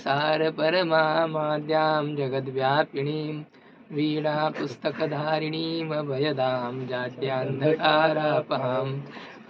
सारपरमाद्यां जगद्व्यापिनीं वीणापुस्तकधारिणीं अभयदां जाड्यान्धकारापहां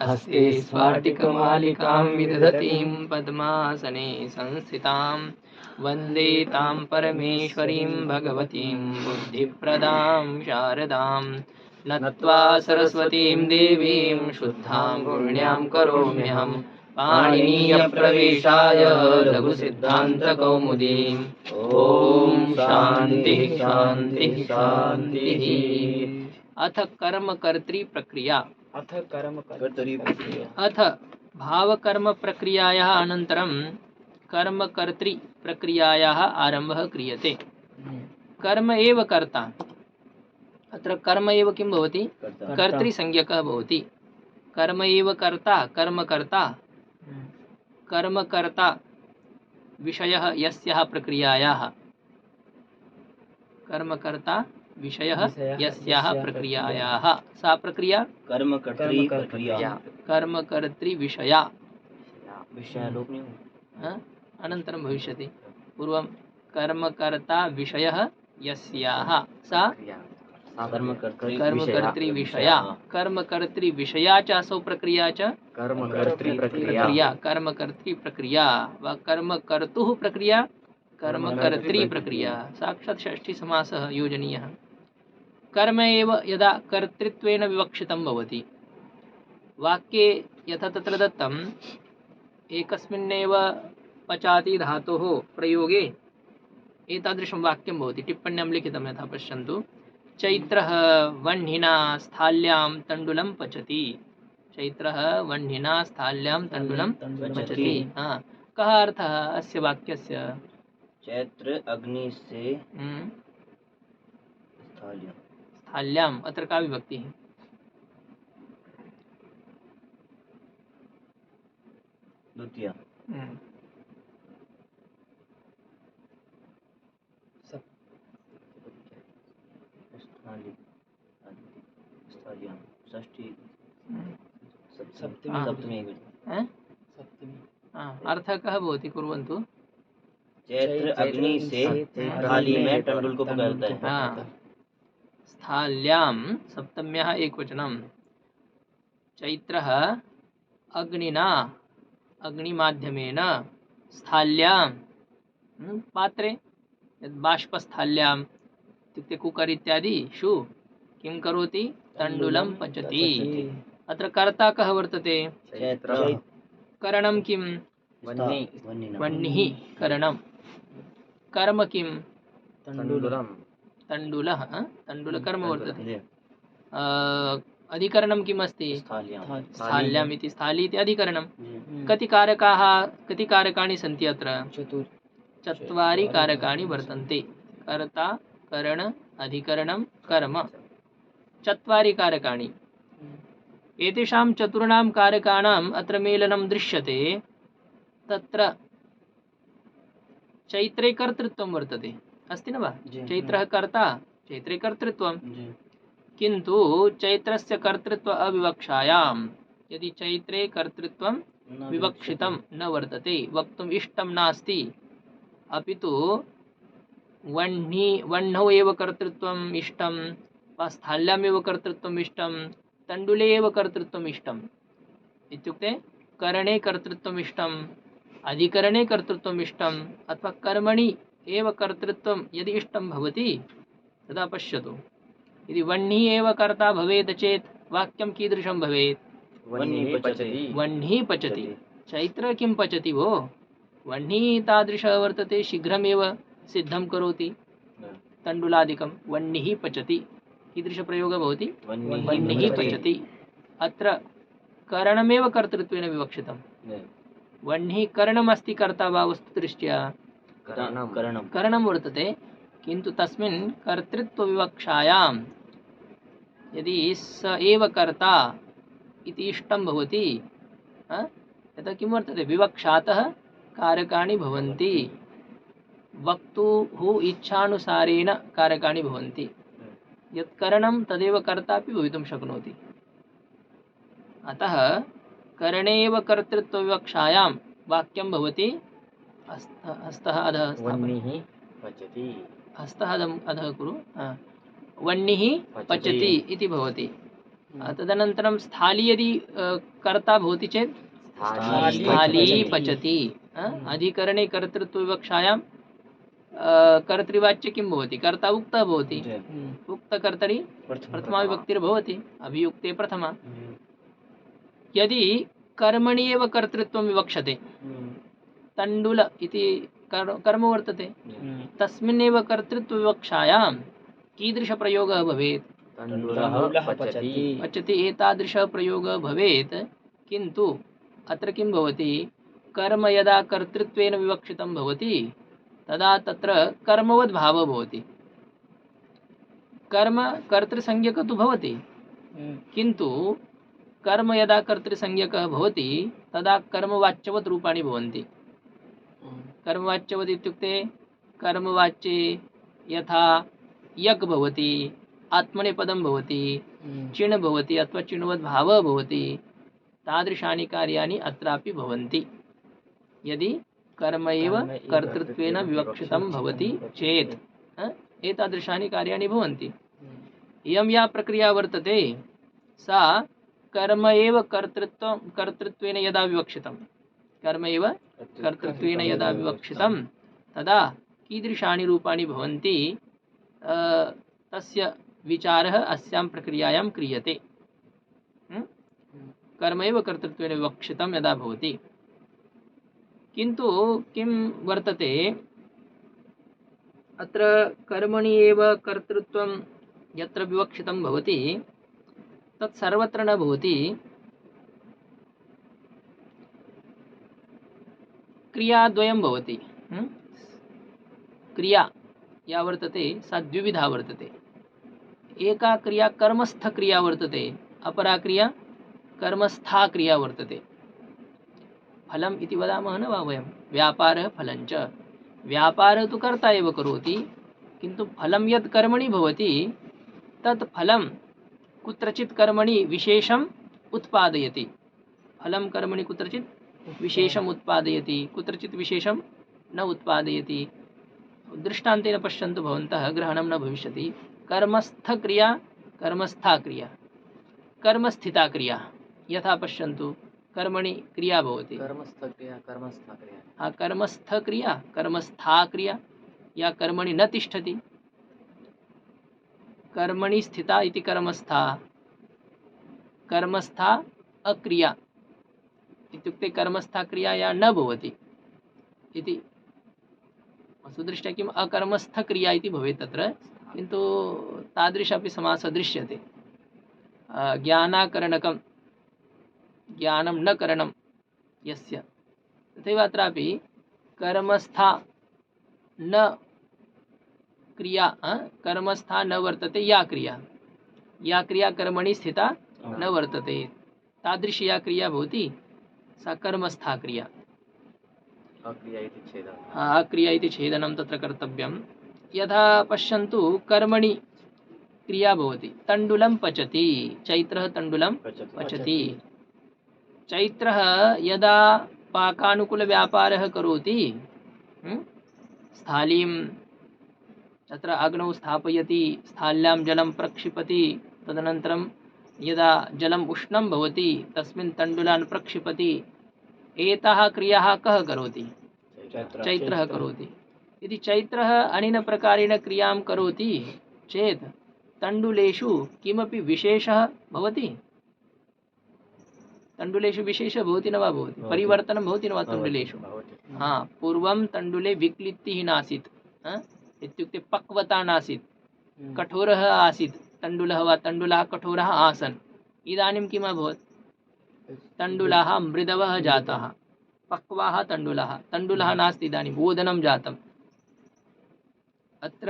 हस्ते स्फाटिकमालिकां विदधतीं पद्मासने संस्थितां वन्दे तां परमेश्वरीं भगवतीं बुद्धिप्रदां शारदां नत्वा सरस्वतीं देवीं शुद्धां पुण्यां करोम्यहं पाणिनीयप्रवेशाय लघुसिद्धान्तकौमुदीम् ॐ शान्तिः शान्तिः शान्तिः। अथ कर्मकर्तृ प्रक्रिया। अथ भावकर्म प्रक्रियायाः अनन्तरं कर्मकर्तृ प्रक्रियायाः आरम्भः क्रियते। कर्म एव कर्ता। अत्र कर्म एव किं भवति? कर्तृसंज्ञकः भवति। कर्म एव कर्ता, कर्मकर्ता। कर्मकर्ता विषयः यस्याः प्रक्रियायाः। कर्मकर्ता विषयः यस्याः प्रक्रियायाः। सा प्रक्रिया कर्मकर्तृ विषया। अनन्तरं भविष्यति। पूर्वं कर्मकर्ता विषयः यस्याः सा कर्मकर्तृ विषया। कर्मकर्तृ विषया च असौ प्रक्रिया च कर्मकर्तृ प्रक्रिया वा कर्मकर्तुः प्रक्रिया कर्मकर्तृ प्रक्रिया। साक्षात् षष्ठी समासः योजनीयः। कर्म एव यदा कर्तृत्वेन विवक्षितं भवति। वाक्ये यथा तत्र दत्तम् एकस्मिन्नेव पचाति धातोः प्रयोगे एतादृशं वाक्यं भवति। टिप्पण्यां लिखितं यथा पश्यन्तु। चैत्रः वह्निना स्थाल्यां तण्डुलं पचति। चैत्रः वह्निना स्थाल्यां तण्डुलं पचति। कः अर्थः अस्य वाक्यस्य? चैत्र अग्नि से स्थाल्याम्। अत्र का विभक्तिः? द्वितीया। सप्तमी। अर्थः कः भवति? कुर्वन्तु। चैत्र अग्नि से थाली में तंडुल को पकाता है। स्थाल्यां सप्तम्याः एकवचनं। चैत्रः अग्निना अग्निमाध्यमेन स्थाल्यां पात्रे यद् बाष्पस्थाल्यां इत्युक्ते कुकर इत्यादिषु किं करोति? तण्डुलं पचति। अत्र कर्ता कः वर्तते? करणं किं? वह्निः करणं। कर्म किं? तण्डुलः। तण्डुलकर्म वर्तते। अधिकरणं किम् अस्ति? स्थाल्याम् इति। स्थाली इति अधिकरणं। कति कारकाणि सन्ति अत्र? चत्वारि कारकाणि वर्तन्ते। कर्ता, करण, अधिकरणं, कर्म। चत्वारि कारकाणि। एतेषां चतुर्णां कारकाणाम् अत्र मेलनं दृश्यते। तत्र चैत्रे कर्तृत्वं वर्तते। अस्ति न वा? चैत्रः कर्ता, चैत्रे कर्तृत्वं। किन्तु चैत्रस्य कर्तृत्व अविवक्षायां। यदि चैत्रे कर्तृत्वं विवक्षितं न वर्तते, वक्तुम् इष्टं नास्ति, अपि तु वह्नौ एव कर्तृत्वम् इष्टं वा स्थाल्यामेव कर्तृत्वम् इष्टं, तण्डुले एव कर्तृत्वम् इष्टम् इत्युक्ते करणे कर्तृत्वम् इष्टम्, अधिकरणे कर्तृत्वम् इष्टम्, अथवा कर्मणि एव कर्तृत्वं यदि इष्टं भवति तदा पश्यतु। यदि वह्निः एव कर्ता भवेत् चेत् वाक्यं कीदृशं भवेत्? वह्निः पचति। चैत्र किं पचति भो? वह्निः तादृशः वर्तते, शीघ्रमेव सिद्धं करोति तण्डुलादिकं। वह्निः पचति। कीदृशप्रयोगः भवति? वह्निः पचति। अत्र करणमेव कर्तृत्वेन विवक्षितं। वह्निः करणमस्ति कर्ता वा? वस्तुदृष्ट्या करणं वर्तते, किन्तु तस्मिन् कर्तृत्वविवक्षायां यदि स एव कर्ता इति इष्टं भवति, तदा किं वर्तते? विवक्षातः कारकाणि भवन्ति। वक्तुः इच्छानुसारेण कारकाणि भवन्ति। यत् करणं तदेव कर्ता अपि भवितुं शक्नोति। अतः करणे एव कर्तृत्वविवक्षायां वाक्यं भवति हस्तः अधः वह्निः पचति। हस्तः अधः कुरु। वह्निः पचति इति भवति। तदनन्तरं स्थाली यदि कर्ता भवति चेत् स्थाली पचति। अधिकरणे कर्तृत्वविवक्षायां कर्तृवाच्य किं भवति? कर्ता उक्तः भवति। उक्तकर्तरि प्रथमा विभक्तिर्भवति, अभियुक्ते प्रथमा। यदि कर्मणि एव कर्तृत्वं विवक्षते, तण्डुल इति कर्म वर्तते, तस्मिन्नेव कर्तृत्वविवक्षायां कीदृशप्रयोगः भवेत्? तण्डुलः पचति। पचति एतादृशः प्रयोगः भवेत्। किन्तु अत्र किं भवति? कर्म यदा कर्तृत्वेन विवक्षितं भवति तदा तत्र कर्मवद् भावः भवति। कर्म कर्तृसंज्ञकः तु भवति, किन्तु कर्म यदा कर्तृसंज्ञकः भवति तदा कर्मवाच्यवत् रूपाणि भवन्ति। कर्मवाच्यवत् इत्युक्ते कर्मवाच्ये यथा यक् भवति, आत्मनेपदं भवति, चिण् भवति अथवा चिण्वद् भावः भवति, तादृशानि कार्याणि अत्रापि भवन्ति यदि कर्म एव कर्तृत्वेन विवक्षितं भवति चेत्। एतादृशानि कार्याणि भवन्ति। इयं या प्रक्रिया वर्तते सा कर्म एव कर्तृत्वेन यदा विवक्षितं, कर्म एव कर्तृत्वेन यदा विवक्षितं तदा कीदृशानि रूपाणि भवन्ति तस्य विचारः अस्यां प्रक्रियायां क्रियते। कर्म एव कर्तृत्वेन विवक्षितं यदा भवति। किन्तु किं वर्तते अत्र कर्मणि एव कर्तृत्वं यत्र विवक्षितं भवति तत् सर्वत्र न भवति। क्रियाद्वयं भवति। क्रिया या वर्तते सा द्विविधा वर्तते। एका क्रिया कर्मस्थ क्रिया वर्तते, अपरा क्रिया कर्मस्था क्रिया वर्तते। फलम् इति वदामः न वा वयं, व्यापारः फलञ्च। व्यापारः तु कर्ता एव करोति, किन्तु फलं यत् कर्मणि भवति तत् फलं कुत्रचित् कर्मणि विशेषम् उत्पादयति। फलं कर्मणि कुत्रचित् विशेषम् उत्पादयति, कुत्रचित् विशेषं न उत्पादयति। दृष्टान्तेन पश्यन्तु भवन्तः, ग्रहणं न भविष्यति। कर्मस्थक्रिया कर्मस्था क्रिया, कर्मस्थिता क्रिया। यथा पश्यन्तु कर्मणि क्रिया भवति, कर्मस्थ क्रिया कर्मस्था क्रिया, या कर्मणि न तिष्ठति। कर्मणि स्थिता इति कर्मस्था, कर्मस्था अक्रिया इत्युक्ते कर्मस्था क्रिया या न भवति इति। वस्तुदृष्ट्या किम् अकर्मस्थ क्रिया इति भवेत् तत्र, किन्तु तादृशपि समासः दृश्यते। ज्ञानाकरणकं ज्ञानं न करणं यस्य, तथैव अत्रापि कर्मस्था न क्रिया, कर्मस्था न वर्तते या क्रिया कर्मणि स्थिता न वर्तते, तादृशी या क्रिया भवति सा कर्मस्था क्रिया। अक्रिया इति छेदनं तत्र कर्तव्यं। यथा पश्यन्तु कर्मणि क्रिया भवति, तण्डुलं पचति, चैत्रः तण्डुलं पचति। चैत्रः यदा पाकानुकूलव्यापारः करोति, स्थालीं तत्र अग्नौ स्थापयति, स्थाल्यां जलं प्रक्षिपति, तदनन्तरं यदा जलम् उष्णं भवति तस्मिन् तण्डुलान् प्रक्षिपति। एताः क्रियाः कः करोति? चैत्रः करोति। यदि चैत्रः अनेन प्रकारेण क्रियां करोति चेत् तण्डुलेषु किमपि विशेषः भवति? तण्डुलेषु विशेषः भवति न वा भवति? परिवर्तनं भवति न वा तण्डुलेषु? पूर्वं तण्डुले विक्लित्तिः नासीत्, इत्युक्ते पक्वता नासीत्, कठोरः आसीत् तण्डुलः वा तण्डुलाः कठोराः आसन्। इदानीं किम् अभवत्? तण्डुलाः मृदवः जाताः, पक्वाः तण्डुलः नास्ति, इदानीं ओदनं जातम्। अत्र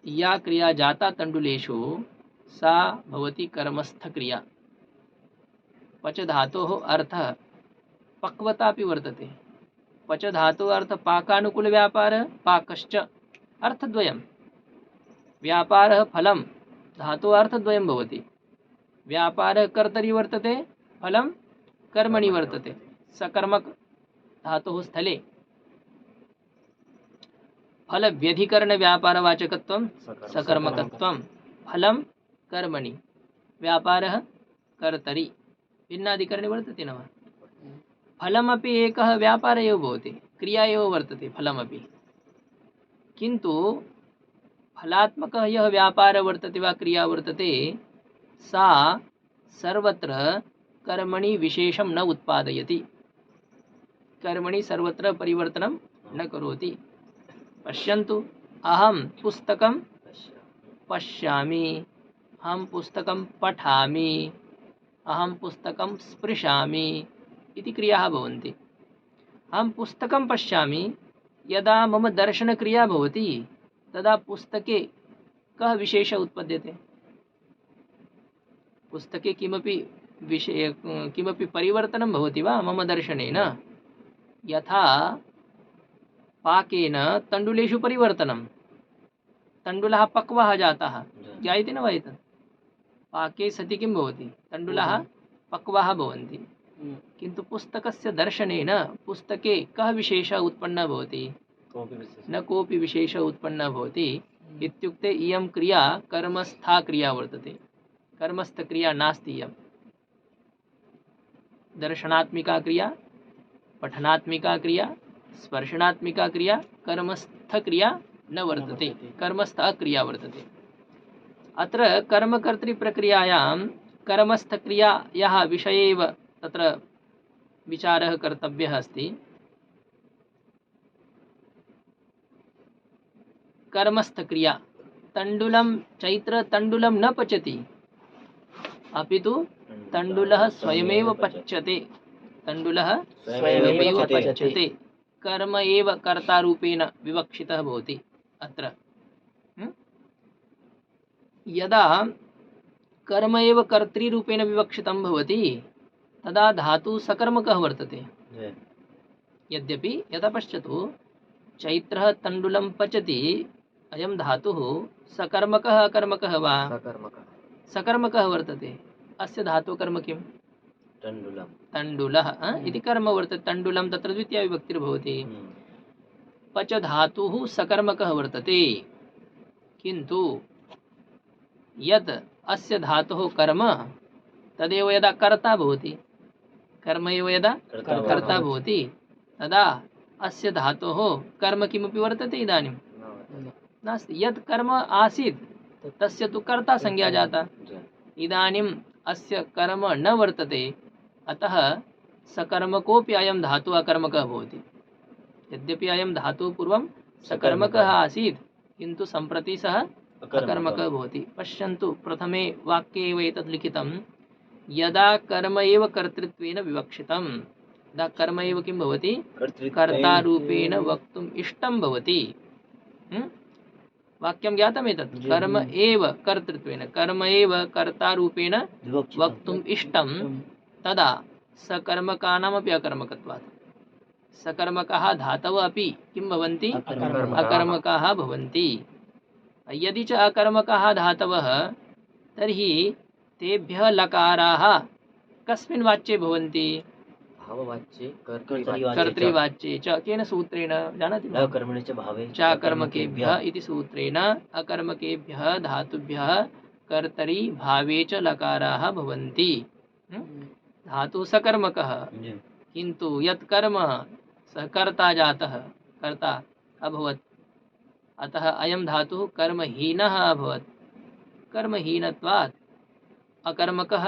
या क्रिया जाता तण्डुलेषु सा भवति कर्मस्थक्रिया। पच धातोः अर्थः पक्वता अपि वर्तते। पच धातोः अर्थः पाकानुकूलव्यापारः, पाकश्च अर्थद्वयं। व्यापारः फलं धातोः अर्थद्वयं भवति। व्यापारः कर्तरि वर्तते, फलं कर्मणि वर्तते। सकर्मक धातोः स्थले फल व्यधिकरण व्यापारवाचकत्वं सकर्मकत्वं फलं कर्मणि व्यापारः कर्तरि भिन्नाधिकरणे वर्तते न वा। फलमपि एकः व्यापार एव भवति, क्रिया एव वर्तते फलमपि, किन्तु फलात्मकः यः व्यापारः वर्तते वा क्रिया वर्तते सा सर्वत्र कर्मणि विशेषं न उत्पादयति, कर्मणि सर्वत्र परिवर्तनं न करोति। पश्यन्तु, अहं पुस्तकं पश्यामि, अहं पुस्तकं पठामि, अहं पुस्तकं स्पृशामि इति क्रियाः भवन्ति। अहं पुस्तकं पश्यामि, यदा मम दर्शनक्रिया भवति तदा पुस्तके कः विशेषः उत्पद्यते? पुस्तके किमपि परिवर्तनं भवति वा मम दर्शनेन? यथा पाकेन तण्डुलेषु परिवर्तनं, तण्डुलः पक्वः जातः, ज्ञायते न वा एतत्? पाके सति किं भवति? तण्डुलः पक्वाः भवन्ति, किन्तु पुस्तकस्य दर्शनेन पुस्तके कः विशेषः उत्पन्नः भवति? न कोऽपि विशेषः उत्पन्नः भवति। इत्युक्ते इयं क्रिया कर्मस्था क्रिया वर्तते, कर्मस्थक्रिया नास्ति इयं। दर्शनात्मिका क्रिया, पठनात्मिका क्रिया, स्पर्शनात्मिका क्रिया, कर्मस्थक्रिया न वर्तते, कर्मस्थ क्रिया वर्तते। अत्र कर्मकर्तृप्रक्रियायां कर्मस्थक्रियायाः विषये एव तत्र विचारः कर्तव्यः अस्ति। कर्मस्थक्रिया, तण्डुलं चैत्र तण्डुलं न पचति, अपितु तण्डुलः स्वयमेव पच्यते, तण्डुलः स्वयमेव पच्यते। कर्म एव कर्तारूपेण विवक्षितः भवति अत्र। यदा कर्म एव कर्तृरूपेण विवक्षितं भवति तदा धातु सकर्मकः वर्तते। यद्यपि यथा पश्यतु, चैत्रः तण्डुलं पचति, अयं धातुः सकर्मकः अकर्मकः वा? सकर्मकः वर्तते। अस्य धातुः कर्म किं? तण्डुलः इति कर्म वर्तते। तण्डुलं तत्र द्वितीया विभक्तिर्भवति। पच धातुः सकर्मकः वर्तते, किन्तु यत् अस्य धातुः कर्म तदेव यदा कर्ता भवति, कर्म एव यदा कर्ता भवति, तदा अस्य धातोः कर्म किमपि वर्तते इदानीं नास्ति। यत् कर्म आसीत् तस्य तु कर्ता संज्ञा जाता, इदानीम् अस्य कर्म न वर्तते, अतः सकर्मकोऽपि अयं धातुः अकर्मकः भवति। यद्यपि अयं धातुः पूर्वं सकर्मकः आसीत्, किन्तु सम्प्रति सः अकर्मकः भवति। पश्यन्तु, प्रथमे वाक्ये एव एतत् लिखितं, यदा कर्म एव कर्तृत्वेन विवक्षितं, तदा कर्म एव किं भवति? कर्तारूपेण वक्तुम् इष्टं भवति। वाक्यं ज्ञातम् एतत्, कर्म एव कर्तृत्वेन, कर्म एव कर्तारूपेण वक्तुम् इष्टं, तदा सकर्मकानामपि अकर्मकत्वात्, सकर्मकाः धातवः अपि किं भवन्ति? अकर्मकाः भवन्ति। यदि च अकर्मकाः धातवः, तर्हि तेभ्यः लकाराः कस्मिन् वाच्ये भवन्ति? भाववाच्ये, कर्तृवाच्ये च। केन सूत्रेण जानाति? कर्मणि च भावे चाकर्मकेभ्यः इति सूत्रेण अकर्मकेभ्यः धातुभ्यः कर्तरि भावे च लकाराः भवन्ति। धातुः सकर्मकः, किन्तु यत् कर्म सः कर्ता जातः, कर्ता अभवत्, अतः अयं धातुः कर्महीनः अभवत्। कर्महीनत्वात् अकर्मकः,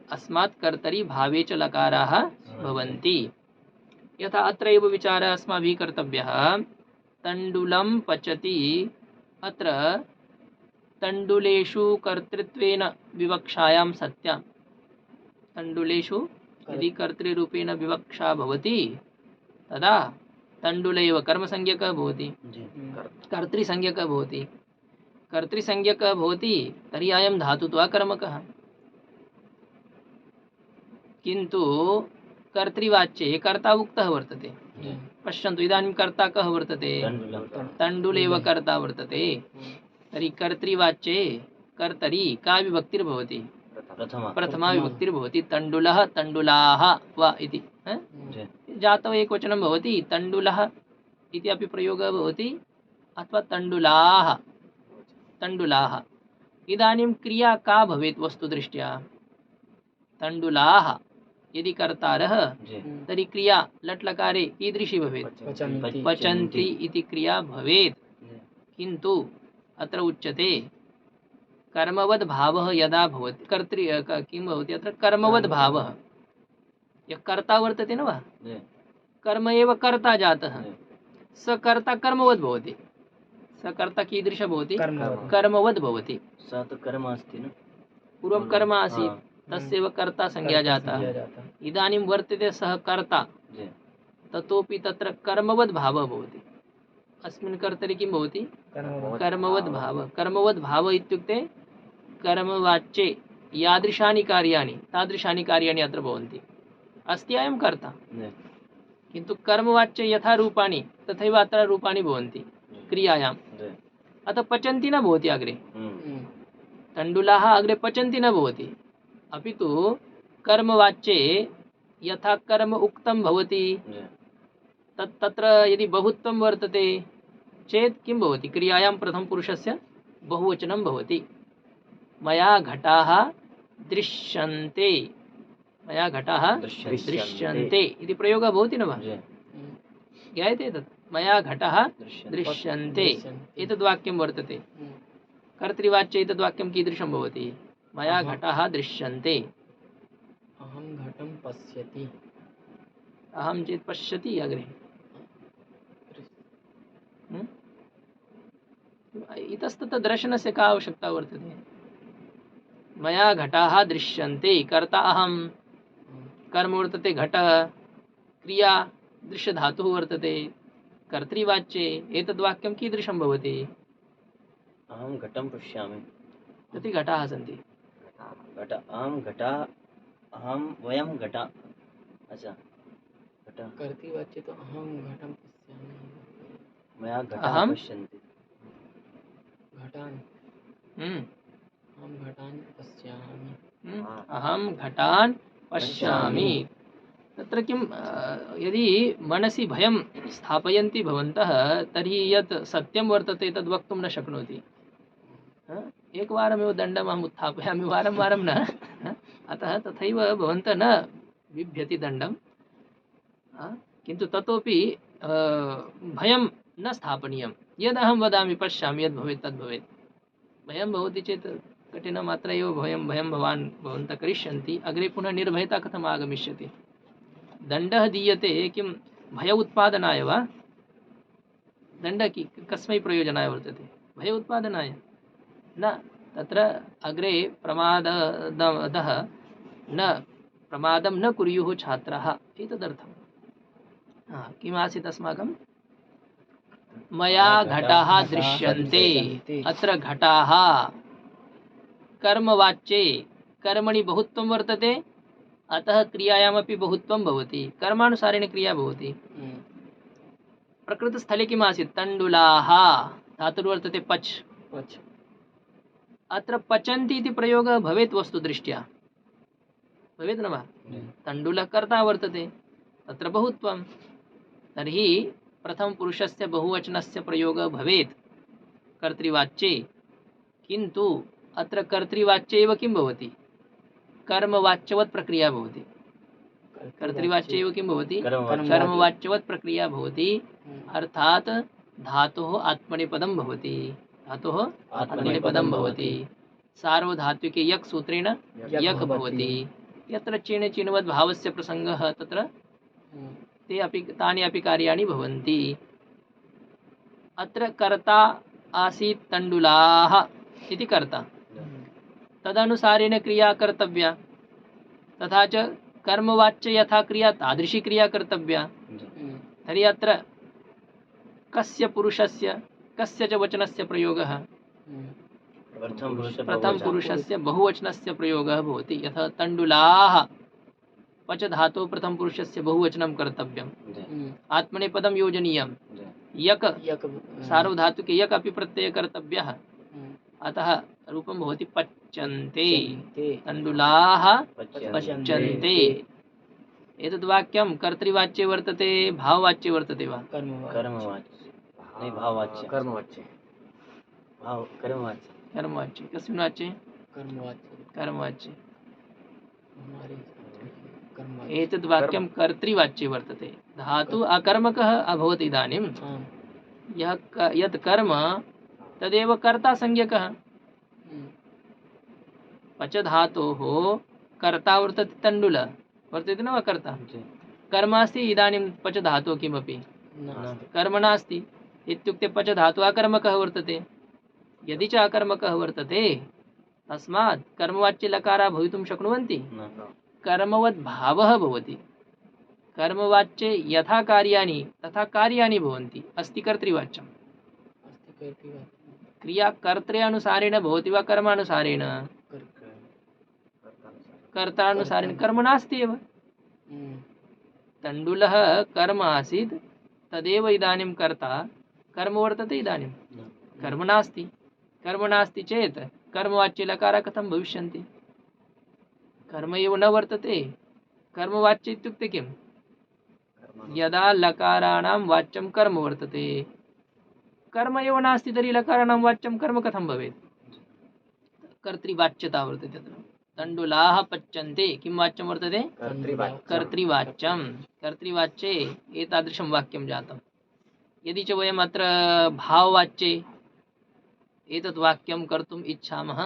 अस्मात् कर्तरि भावे च लकाराः भवन्ति। यथा अत्र एव विचारः अस्माभिः कर्तव्यः। तण्डुलं पचति, अत्र तण्डुलेषु कर्तृत्वेन विवक्षायां सत्यां, तण्डुलेषु यदि कर्तृरूपेण विवक्षा भवति तदा तण्डुल एव कर्मसंज्ञकः भवति, कर्तृसंज्ञकः भवति। कर्तृसंज्ञकः भवति तर्हि अयं धातुः तु अकर्मकः, किन्तु कर्तृवाच्ये कर्ता उक्तः वर्तते। पश्यन्तु, इदानीं कर्ता कः वर्तते? तण्डुल एव कर्ता वर्तते। तर्हि कर्तृवाच्ये कर्तरि का विभक्तिर्भवति? प्रथमा विभक्तिर्भवति। तण्डुलः तण्डुलाः वा इति जातौ एकवचनं भवति, तण्डुलः इति अपि प्रयोगः भवति, अथवा तण्डुलाः तण्डुलाः। इदानीं क्रिया का भवेत् वस्तुदृष्ट्या? तण्डुलाः यदि कर्तारः जी तर्हि क्रिया लट्लकारे कीदृशी भवेत्? पचन्ति इति क्रिया भवेत्। जी किन्तु अत्र उच्यते कर्मवद् भावः यदा भवति किं भवति अत्र कर्मवद् भावः। यः कर्ता वर्तते न वा, जी कर्म एव कर्ता जातः, जी स कर्ता कर्मवद् भवति। स कर्ता कीदृश भवति? कर्मवद् भवति। स तु कर्म अस्ति न पूर्वं कर्म आसीत्, हाँ, तस्यैव कर्ता संज्ञा जाता। इदानीं वर्तते सः कर्ता, जी ततोपि तत्र कर्मवद् भावः भवति। अस्मिन् कर्तरि किं भवति? कर्मवद् भावः। कर्मवद् भावः इत्युक्ते कर्मवाच्ये यादृशानि कार्याणि तादृशानि कार्याणि अत्र भवन्ति। अस्ति अयं कर्ता, जी किन्तु कर्मवाच्ये यथा रूपाणि तथैव अत्र रूपाणि भवन्ति क्रियायां। जी अतः पचन्ति न भवति अग्रे। हम्म, तण्डुलाः अग्रे पचन्ति न भवति, अपि तु कर्मवाच्ये यथा कर्म उक्तं भवति जी तत्र यदि बहुत्वं वर्तते चेत् किं भवति? क्रियायां प्रथमपुरुषस्य बहुवचनं भवति। मया घटाः दृश्यन्ते, मया घटाः दृश्यन्ते इति प्रयोगः भवति न वा? जी ज्ञायते तत्? मया घटाः दृश्यन्ते। दृश्यन्ते एतद् वाक्यं वर्तते। कर्तृवाच्ये एतद् वाक्यं कीदृशं भवति? मया घटाः दृश्यन्ते। अहं घटं पश्यति। अहं चेत् पश्यति अग्रे। इतस्ततः दर्शनस्य का आवश्यकता वर्तते? मया घटाः दृश्यन्ते, कर्ता अहं, कर्म वर्तते घटः, क्रिया दृश्यधातुः वर्तते। कर्तृवाच्ये एतद् वाक्यं कीदृशं भवति? अहं घटं पश्यामि। कति घटाः सन्ति? अहं घटा अहं वयं घटा। अच्छा घटा कर्तृवाच्ये तो अहं घटं पश्यामि। मया घटाः अहं पश्यन्ति। घटान् अहं घटान् पश्यामि। अहं घटान् पश्यामि। तत्र किं यदि मनसि भयं स्थापयन्ति भवन्तः तर्हि यत् सत्यं वर्तते तद् वक्तुं न शक्नोति। एकवारमेव दण्डम् अहम् उत्थापयामि, वारं वारं न। अतः तथैव भवन्तः न बिभ्यति दण्डं, किन्तु ततोपि भयं न स्थापनीयं। यदहं वदामि पश्यामि यद् भवेत् तद् भवेत्। भयं भवति चेत् कठिनमात्रा एव भयं भवन्तः करिष्यन्ति, अग्रे पुनः निर्भयता कथम् आगमिष्यति? दण्डः दीयते किं भय उत्पादनाय वा? दण्डः कस्मै प्रयोजनाय वर्तते? भय उत्पादनाय न। तत्र अग्रे प्रमादं न कुर्युः छात्राः, एतदर्थम्। किम् आसीत् अस्माकं? मया घटाः दृश्यन्ते। अत्र घटाः कर्मवाच्ये कर्मणि बहुत्वं वर्तते, अतः क्रियायामपि बहुत्वं भवति। कर्मानुसारेण क्रिया भवति। प्रकृतस्थले किम् आसीत्? तण्डुलाः, धातुर्वर्तते पच्। अत्र पचन्ति इति प्रयोगः भवेत् वस्तुदृष्ट्या, भवेत् न वा? तण्डुलः कर्ता वर्तते, तत्र बहुत्वं, तर्हि प्रथमपुरुषस्य बहुवचनस्य प्रयोगः भवेत् कर्तृवाच्ये। किन्तु अत्र कर्तृवाच्ये एव किं भवति? कर्मवाच्यवत् प्रक्रिया भवति। कर्तृवाच्ये एव किं भवति? कर्मवाच्यवत् प्रक्रिया भवति, अर्थात् धातोः आत्मनेपदं भवति। धातोः आत्मनेपदं भवति। सार्वधातुके यक् सूत्रेण यक् भवति। यत्र चेण चिन्वद् भावस्य प्रसङ्गः तत्र तानि अपि कार्याणि भवन्ति। अत्र कर्ता आसीत् तण्डुलाः इति कर्ता, तदनुसारेण क्रिया कर्तव्या। तथा च कर्मवाच्य यथा क्रिया तादृशी क्रिया कर्तव्या। तर्हि अत्र कस्य पुरुषस्य कस्य च वचनस्य प्रयोगः? प्रथमपुरुषस्य बहुवचनस्य प्रयोगः भवति। यथा तण्डुलाः पच धातोः प्रथमपुरुषस्य बहुवचनं कर्तव्यम्। आत्मनेपदं योजनीयं। यक् सार्वधातुके यक् अपि प्रत्ययः कर्तव्यः। अतः रूपं भवति पच्यन्ते। तण्डुलाः पच्यन्ते। एतद् वाक्यं कर्तृवाच्ये वर्तते, भाववाच्ये वर्तते वा? कर्मवाच्ये। नहीं भाववाच्य कर्मवाच्य भाव कर्मवाच्य कर्मवाच्य कस्मिन् वाच्ये कर्मवाच्य कर्मवाच्ये हमारे कर्मवाच्य एतद् वाक्यं कर्तृवाच्ये वर्तते धातु अकर्मकः अभवत् इदानीं हाँ यत् कर्म तदेव कर्ता संज्ञकः पच धातोः कर्ता वर्तते तण्डुल वर्तते न वा कर्ता कर्म अस्ति इदानीं पच धातुः किमपि नास्ति कर्म नास्ति इत्युक्ते पच धातुः अकर्मकः वर्तते यदि च अकर्मकः वर्तते तस्मात् कर्मवाच्ये लकाराः भवितुं शक्नुवन्ति कर्मवद् भावः भवति कर्मवाच्ये यथा कार्याणि तथा कार्याणि भवन्ति अस्ति कर्तृवाच्यम् अस्ति कर्तृवाच्य क्रिया कर्त्रे अनुसारेण भवति वा कर्मानुसारेण कर्तानुसारेण कर्म नास्ति एव तण्डुलः कर्म आसीत् तदेव इदानीं कर्ता कर्म वर्तते इदानीं कर्म नास्ति चेत् कर्मवाच्ये लकारः कथं भविष्यन्ति कर्म एव न वर्तते कर्मवाच्य इत्युक्ते किम् यदा लकाराणां वाच्यं कर्म वर्तते कर्म एव नास्ति तर्हि लकाराणां वाच्यं कर्म कथं भवेत् कर्तृवाच्यता वर्तते तत्र तण्डुलाः पच्यन्ते किं वाच्यं वर्तते कर्तृवाच्ये एतादृशं वाक्यं जातं यदि च वयम् अत्र भाववाच्ये एतत् वाक्यं कर्तुम् इच्छामः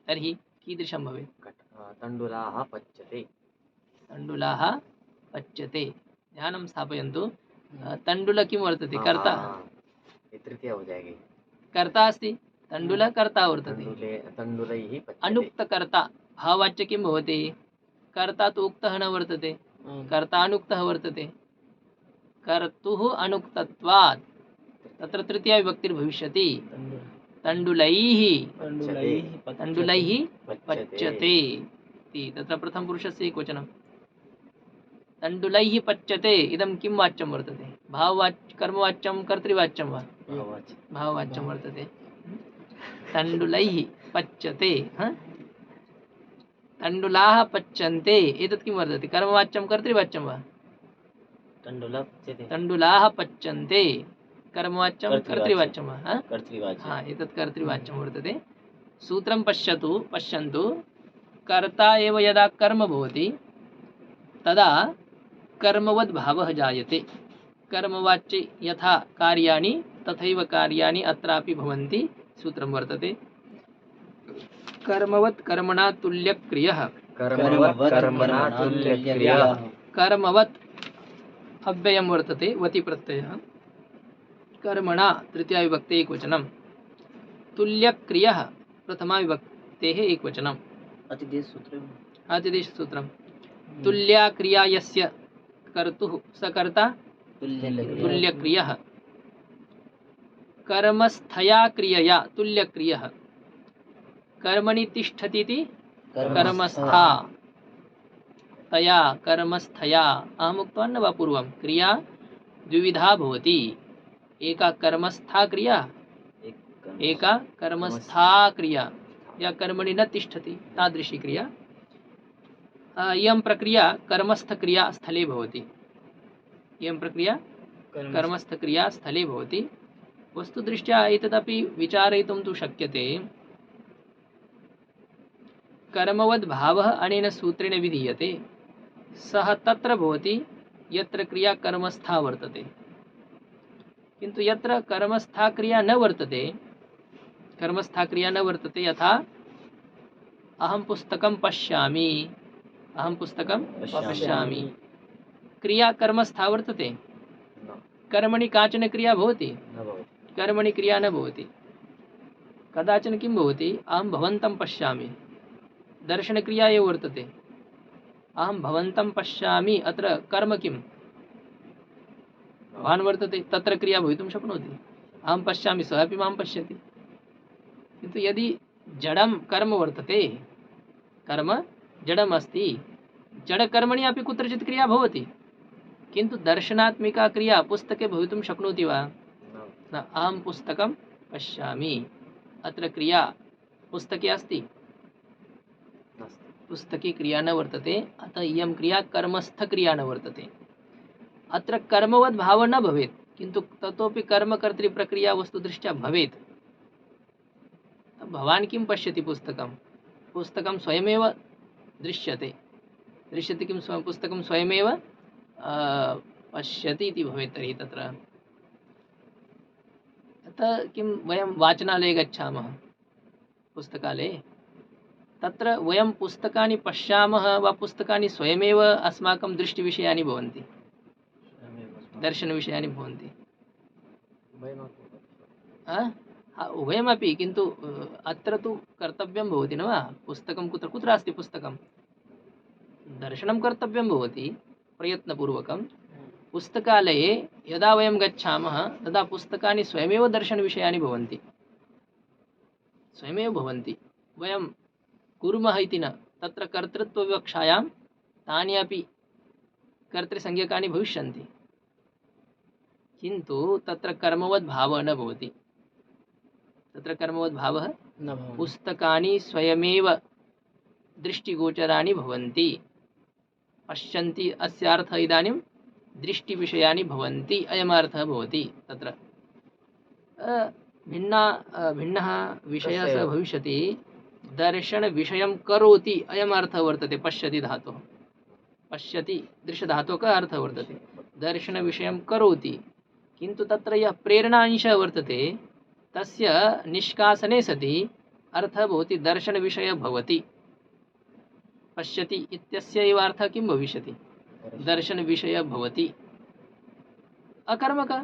तर्हि कीदृशं भवेत् तण्डुलाः पच्यते ध्यानं स्थापयन्तु तण्डुल किं वर्तते कर्ता तृतीया हो जाएगी कर्ता अस्ति तण्डुल कर्ता वर्तते तण्डुलैः अनुक्तकर्ता भाववाच्य किं भवति कर्ता तु उक्तः न वर्तते कर्ता अनुक्तः वर्तते कर्तुः अनुक्तत्वात् तत्र तृतीया विभक्तिर्भविष्यति तण्डुलैः पच्यते इति तत्र प्रथमपुरुषस्य एकवचनं तण्डुलैः पच्यते इदं किं वाच्यं वर्तते कर्मवाच्यं कर्तृवाच्यं वा भाववाच्यं वर्तते तण्डुलैः पच्यते तण्डुलाः पच्यन्ते एतत् किं वर्तते कर्मवाच्यं कर्तृवाच्यं वा तण्डुलाः पच्यन्ते कर्मवाच्यं कर्तृवाच्यं वा हा एतत् कर्तृवाच्यं वर्तते सूत्रं पश्यन्तु कर्ता एव यदा कर्म भवति तदा कर्मवद् भावः जायते कर्मवाच्ये यथा कार्याणि तथैव कार्याणि अत्रापि भवन्ति सूत्रं वर्तते कर्मवत् कर्मणा तुल्यक्रियः कर्मवत् अव्ययं वर्तते वति प्रत्ययः कर्मणा तृतीया विभक्ते एकवचनं तुल्यक्रियः प्रथमा विभक्तेः एकवचनम् आतिदेशसूत्रं तुल्या क्रिया यस्य कर्तुः स कर्ता तुल्यक्रियः कर्मस्थया क्रियया तुल्यक्रियः कर्मणि तिष्ठतीति कर्मस्था तया कर्मस्थया अहम् उक्तवान् न वा पूर्वं क्रिया द्विविधा भवति एका कर्मस्था क्रिया एका कर्मस्था क्रिया या कर्मणि न तिष्ठति तादृशी क्रिया इयं प्रक्रिया कर्मस्थक्रिया स्थले भवति इयं प्रक्रिया कर्मस्थक्रिया स्थले भवति वस्तुदृष्ट्या एतदपि विचारयितुं तु शक्यते कर्मवद् भावः अनेन सूत्रेण विधीयते सः तत्र भवति यत्र क्रिया कर्मस्था वर्तते किन्तु यत्र कर्मस्था क्रिया न वर्तते यथा अहं पुस्तकं पश्यामि क्रिया कर्मस्था वर्तते कर्मणि काचन क्रिया भवति कर्मणि क्रिया न भवति कदाचन किं भवति अहं भवन्तं पश्यामि दर्शनक्रिया एव वर्तते अहं भवन्तं पश्यामि अत्र कर्म किं भवान् वर्तते तत्र क्रिया भवितुं शक्नोति अहं पश्यामि सः अपि मां पश्यति किन्तु यदि जडं कर्म वर्तते कर्म जडम् अस्ति जडकर्मणि अपि कुत्रचित् क्रिया भवति किन्तु दर्शनात्मिका क्रिया पुस्तके भवितुं शक्नोति वा न अहं पुस्तकं पश्यामि अत्र क्रिया पुस्तके अस्ति पुस्तके क्रिया न वर्तते अतः इयं क्रिया कर्मस्थक्रिया न वर्तते अत्र कर्मवद् भावः न भवेत् किन्तु ततोपि कर्मकर्तृप्रक्रिया वस्तुदृष्ट्या भवेत्। भवान् किं पश्यति? पुस्तकं स्वयमेव दृश्यते किं पुस्तकं स्वयमेव पश्यति इति भवेत्। तर्हि तत्र अतः किं वयं वाचनालये गच्छामः, पुस्तकालये, तत्र वयं पुस्तकानि पश्यामः वा पुस्तकानि स्वयमेव अस्माकं दृष्टिविषयानि भवन्ति, दर्शनविषयानि भवन्ति? उभयमपि, किन्तु अत्र तु कर्तव्यं भवति न वा? पुस्तकं कुत्र कुत्र अस्ति? पुस्तकं दर्शनं कर्तव्यं भवति प्रयत्नपूर्वकं। पुस्तकालये यदा वयं गच्छामः तदा पुस्तकानि स्वयमेव दर्शनविषयानि भवन्ति, स्वयमेव भवन्ति। वयं कुर्मः इति न, तत्र कर्तृत्वविवक्षायां तानि अपि कर्तृसंज्ञकानि भविष्यन्ति, किन्तु तत्र कर्मवद्भावः न भवति। तत्र कर्मवद्भावः न भवति। पुस्तकानि स्वयमेव दृष्टिगोचराणि भवन्ति, पश्यन्ति। अस्य अर्थः इदानीं दृष्टिविषयानि भवन्ति, अयमर्थः भवति। तत्र भिन्नः विषयः स भविष्यति। दर्शनविषयं करोति, अयमर्थः वर्तते पश्यति धातोः। पश्यति दृश्यधातोः कः अर्थः वर्तते? दर्शनविषयं करोति, किन्तु तत्र यः प्रेरणांशः वर्तते तस्य निष्कासने सति अर्थः भवति दर्शनविषयः भवति। पश्यति इत्यस्य एव अर्थः किं भविष्यति? दर्शनविषयः भवति। अकर्मकः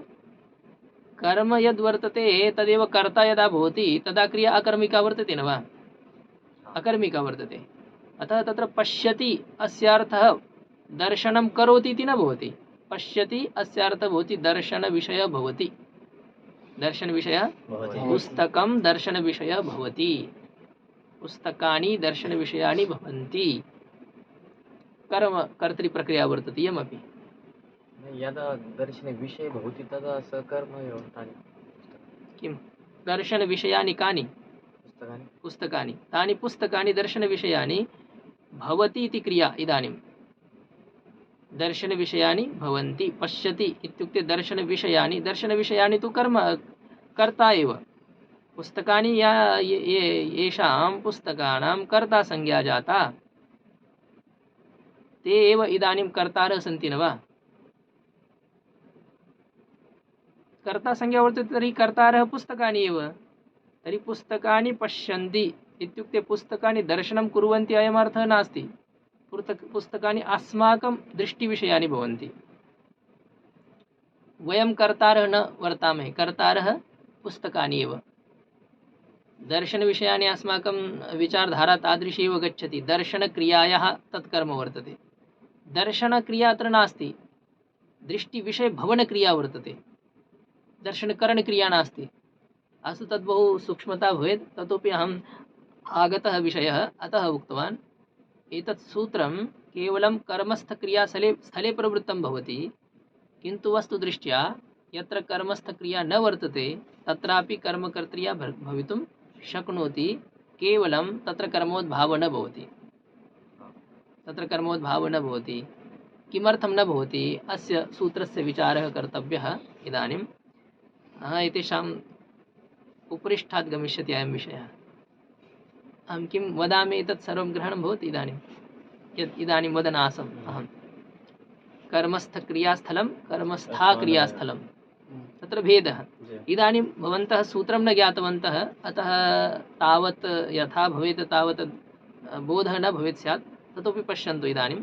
कर्म यद् वर्तते तदेव कर्ता यदा भवति तदा क्रिया अकर्मिका वर्तते न वा? अकर्मिका वर्तते। अतः तत्र पश्यति अस्य अर्थः दर्शनं करोति इति न भवति। पश्यति अस्य अर्थः भवति दर्शनविषयः भवति। दर्शनविषयः पुस्तकं दर्शनविषयः भवति, पुस्तकानि दर्शनविषयानि भवन्ति। कर्म कर्तृप्रक्रिया वर्तते इयमपि। यदा दर्शनविषये भवति तदा सकर्म एव किं दर्शनविषयानि कानि? पुस्तकानि। तानि पुस्तकानि दर्शनविषयानि भवति इति क्रिया। इदानीं दर्शनविषयानि भवन्ति। पश्यति इत्युक्ते दर्शनविषयानि। दर्शनविषयानि तु कर्ता एव। पुस्तकानि येषां पुस्तकानां कर्ता संज्ञा जाता, ते एव इदानीं कर्तारः सन्ति न वा? कर्ता संज्ञा वर्तते, तर्हि कर्तारः पुस्तकानि एव। तर्हि पुस्तकानि पश्यन्ति इत्युक्ते पुस्तकानि दर्शनं कुर्वन्ति अयमर्थः नास्ति। पुस्तकानि अस्माकं दृष्टिविषयानि भवन्ति। वयं कर्तारः न वर्तामहे, कर्तारः पुस्तकानि एव। दर्शनविषयानि अस्माकं विचारधारा तादृशी एव गच्छति। दर्शनक्रियायाः तत्कर्म वर्तते। दर्शनक्रिया अत्र नास्ति, दृष्टिविषयभवनक्रिया वर्तते, दर्शनकरणक्रिया नास्ति। अस्तु, तद् बहु सूक्ष्मता भवेत्, ततोपि अहम् आगतः विषयः, अतः उक्तवान्। एतत् सूत्रं केवलं कर्मस्थक्रियास्थले प्रवृत्तं भवति, किन्तु वस्तुदृष्ट्या यत्र कर्मस्थक्रिया न वर्तते तत्रापि कर्मकर्तृया भवितुं शक्नोति। केवलं तत्र कर्मोद्भावः न भवति। तत्र कर्मोद्भावः न भवति। किमर्थं न भवति? अस्य सूत्रस्य विचारः कर्तव्यः इदानीम्। एतेषाम् उपरिष्ठात् गमिष्यति अयं विषयः। अहं किं वदामि एतत् सर्वं ग्रहणं भवति इदानीं, यत् इदानीं वदन् आसम् अहं। कर्मस्थक्रियास्थलं कर्मस्थाक्रियास्थलं, तत्र भेदः। इदानीं भवन्तः सूत्रं न ज्ञातवन्तः, अतः तावत् यथा भवेत् तावत् बोधः न भवेत् स्यात्। ततोपि पश्यन्तु, इदानीं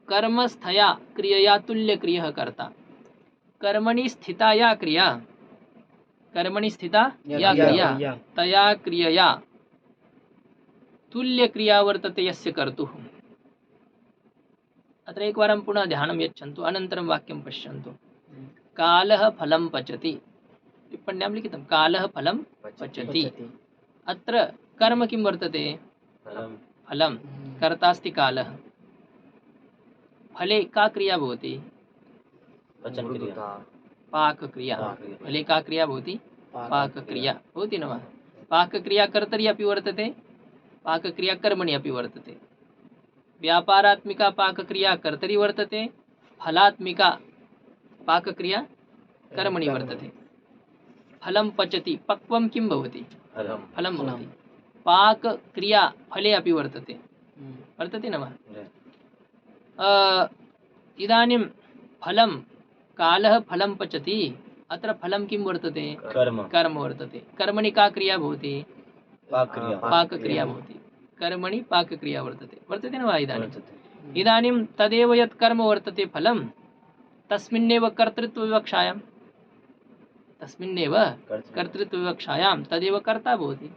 कर्मस्थया क्रियया तुल्यक्रियः कर्ता। कर्मणि स्थिता या क्रिया, कर्मणि स्थिता या क्रिया, तया क्रियया तुल्यक्रिया वर्तते यस्य कर्तुः। अत्र एकवारं पुनः ध्यानं यच्छन्तु, अनन्तरं वाक्यं पश्यन्तु। कालः फलं पचति, टिप्पण्यां लिखितं कालः फलं पचति। अत्र कर्म किं वर्तते? फलं। कर्ता अस्ति कालः। फले का क्रिया भवति? पाकक्रिया। फले का क्रिया भवति? पाकक्रिया भवति न वा? पाकक्रिया कर्तरि अपि वर्तते, पाकक्रिया कर्मणि अपि वर्तते। व्यापारात्मिका पाकक्रिया कर्तरि वर्तते, फलात्मिका पाकक्रिया कर्मणि वर्तते। फलं पचति, पक्वं किं भवति? फलं फलं भवति। पाकक्रिया फले अपि वर्तते, वर्तते न वा? इदानीं फलं, कालः फलं पचति, अत्र फलं किं वर्तते? कर्म कर्म वर्तते। कर्मणि का क्रिया भवति? पाक्रिया पाकक्रिया भवति। कर्मणि पाकक्रिया वर्तते, वर्तते न वा? इदानीं वर्तते। इदानीं तदेव यत् कर्म वर्तते फलं, तस्मिन्नेव कर्तृत्वविवक्षायां, तस्मिन्नेव कर्तृत्वविवक्षायां तदेव कर्ता भवति।